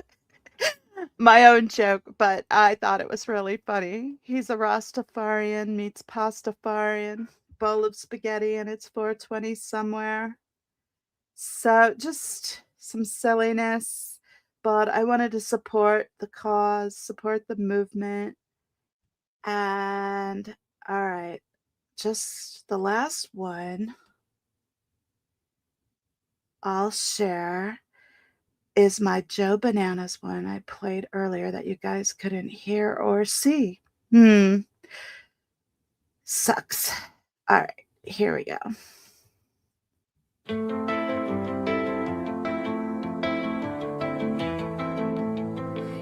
My own joke, but I thought it was really funny. He's a Rastafarian meets Pastafarian, bowl of spaghetti, and it's 420 somewhere. So just some silliness, but I wanted to support the cause, support the movement. And all right, just the last one I'll share is my Joe Bananas one I played earlier that you guys couldn't hear or see. Sucks. All right, here we go.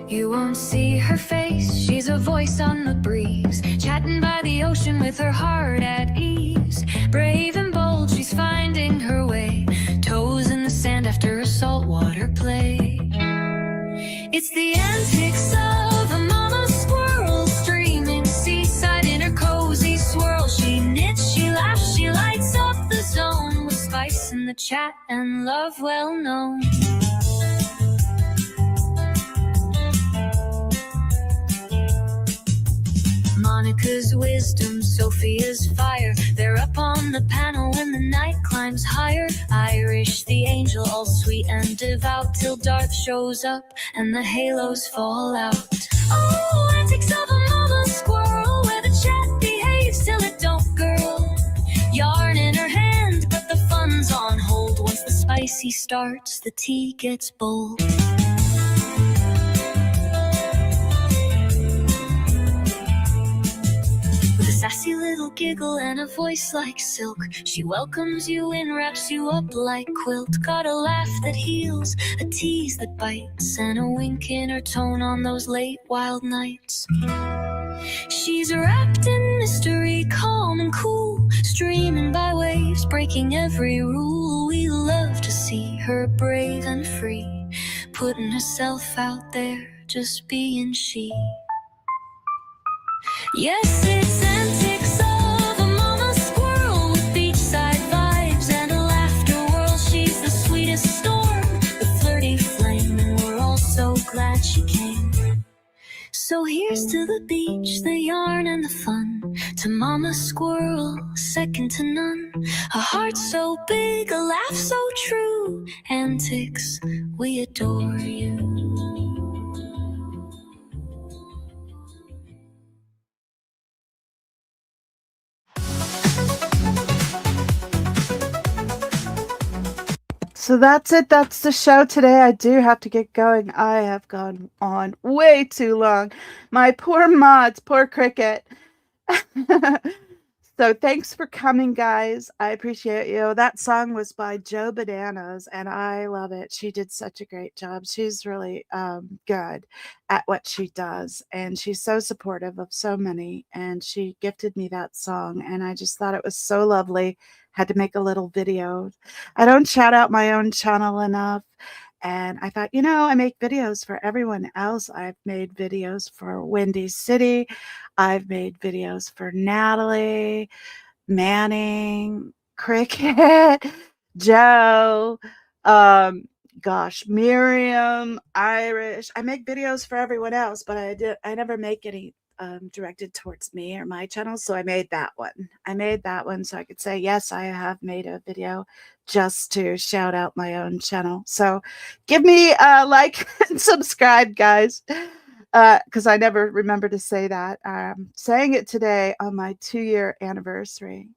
You won't see her face, she's a voice on the breeze, chatting by the ocean with her heart at ease. Brave and bold, she's finding her way, toes in the sand after a saltwater play. It's the antics of a mama squirrel, streaming seaside in her cozy swirl. She knits, she laughs, she lights up the zone, with spice in the chat and love well known. Monica's wisdom, Sophia's fire, they're up on the panel when the night climbs higher. Irish, the angel, all sweet and devout, till Darth shows up and the halos fall out. Oh, antics of a mama squirrel, where the chat behaves till it don't, girl. Yarn in her hand, but the fun's on hold. Once the spicy starts, the tea gets bold. Sassy little giggle and a voice like silk, she welcomes you in, wraps you up like quilt. Got a laugh that heals, a tease that bites, and a wink in her tone on those late wild nights. She's wrapped in mystery, calm and cool, streaming by waves, breaking every rule. We love to see her brave and free, putting herself out there, just being she. Yes, it's antics of a mama squirrel, with beachside vibes and a laughter whirl. She's the sweetest storm, the flirty flame, and we're all so glad she came. So here's to the beach, the yarn and the fun, to Mama Squirrel, second to none. A heart so big, a laugh so true, antics, we adore you. So that's it. That's the show today. I do have to get going. I have gone on way too long. My poor mods, poor Cricket. So thanks for coming, guys. I appreciate you. That song was by Joe Bananas, and I love it. She did such a great job. She's really good at what she does, and she's so supportive of so many, and she gifted me that song, and I just thought it was so lovely. Had to make a little video. I don't shout out my own channel enough. And I thought, I make videos for everyone else. I've made videos for Windy City. I've made videos for Natalie, Manning, Cricket, Joe, Miriam, Irish. I make videos for everyone else, but I never make any directed towards me or my channel. So I made that one. So I could say, yes, I have made a video just to shout out my own channel. So give me a like and subscribe, guys, because I never remember to say that. I'm saying it today on my 2-year anniversary.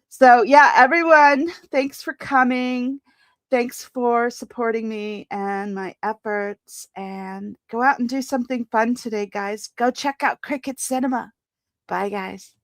So yeah, everyone, thanks for coming. Thanks for supporting me and my efforts, and go out and do something fun today, guys. Go check out Cricket Cinema. Bye, guys.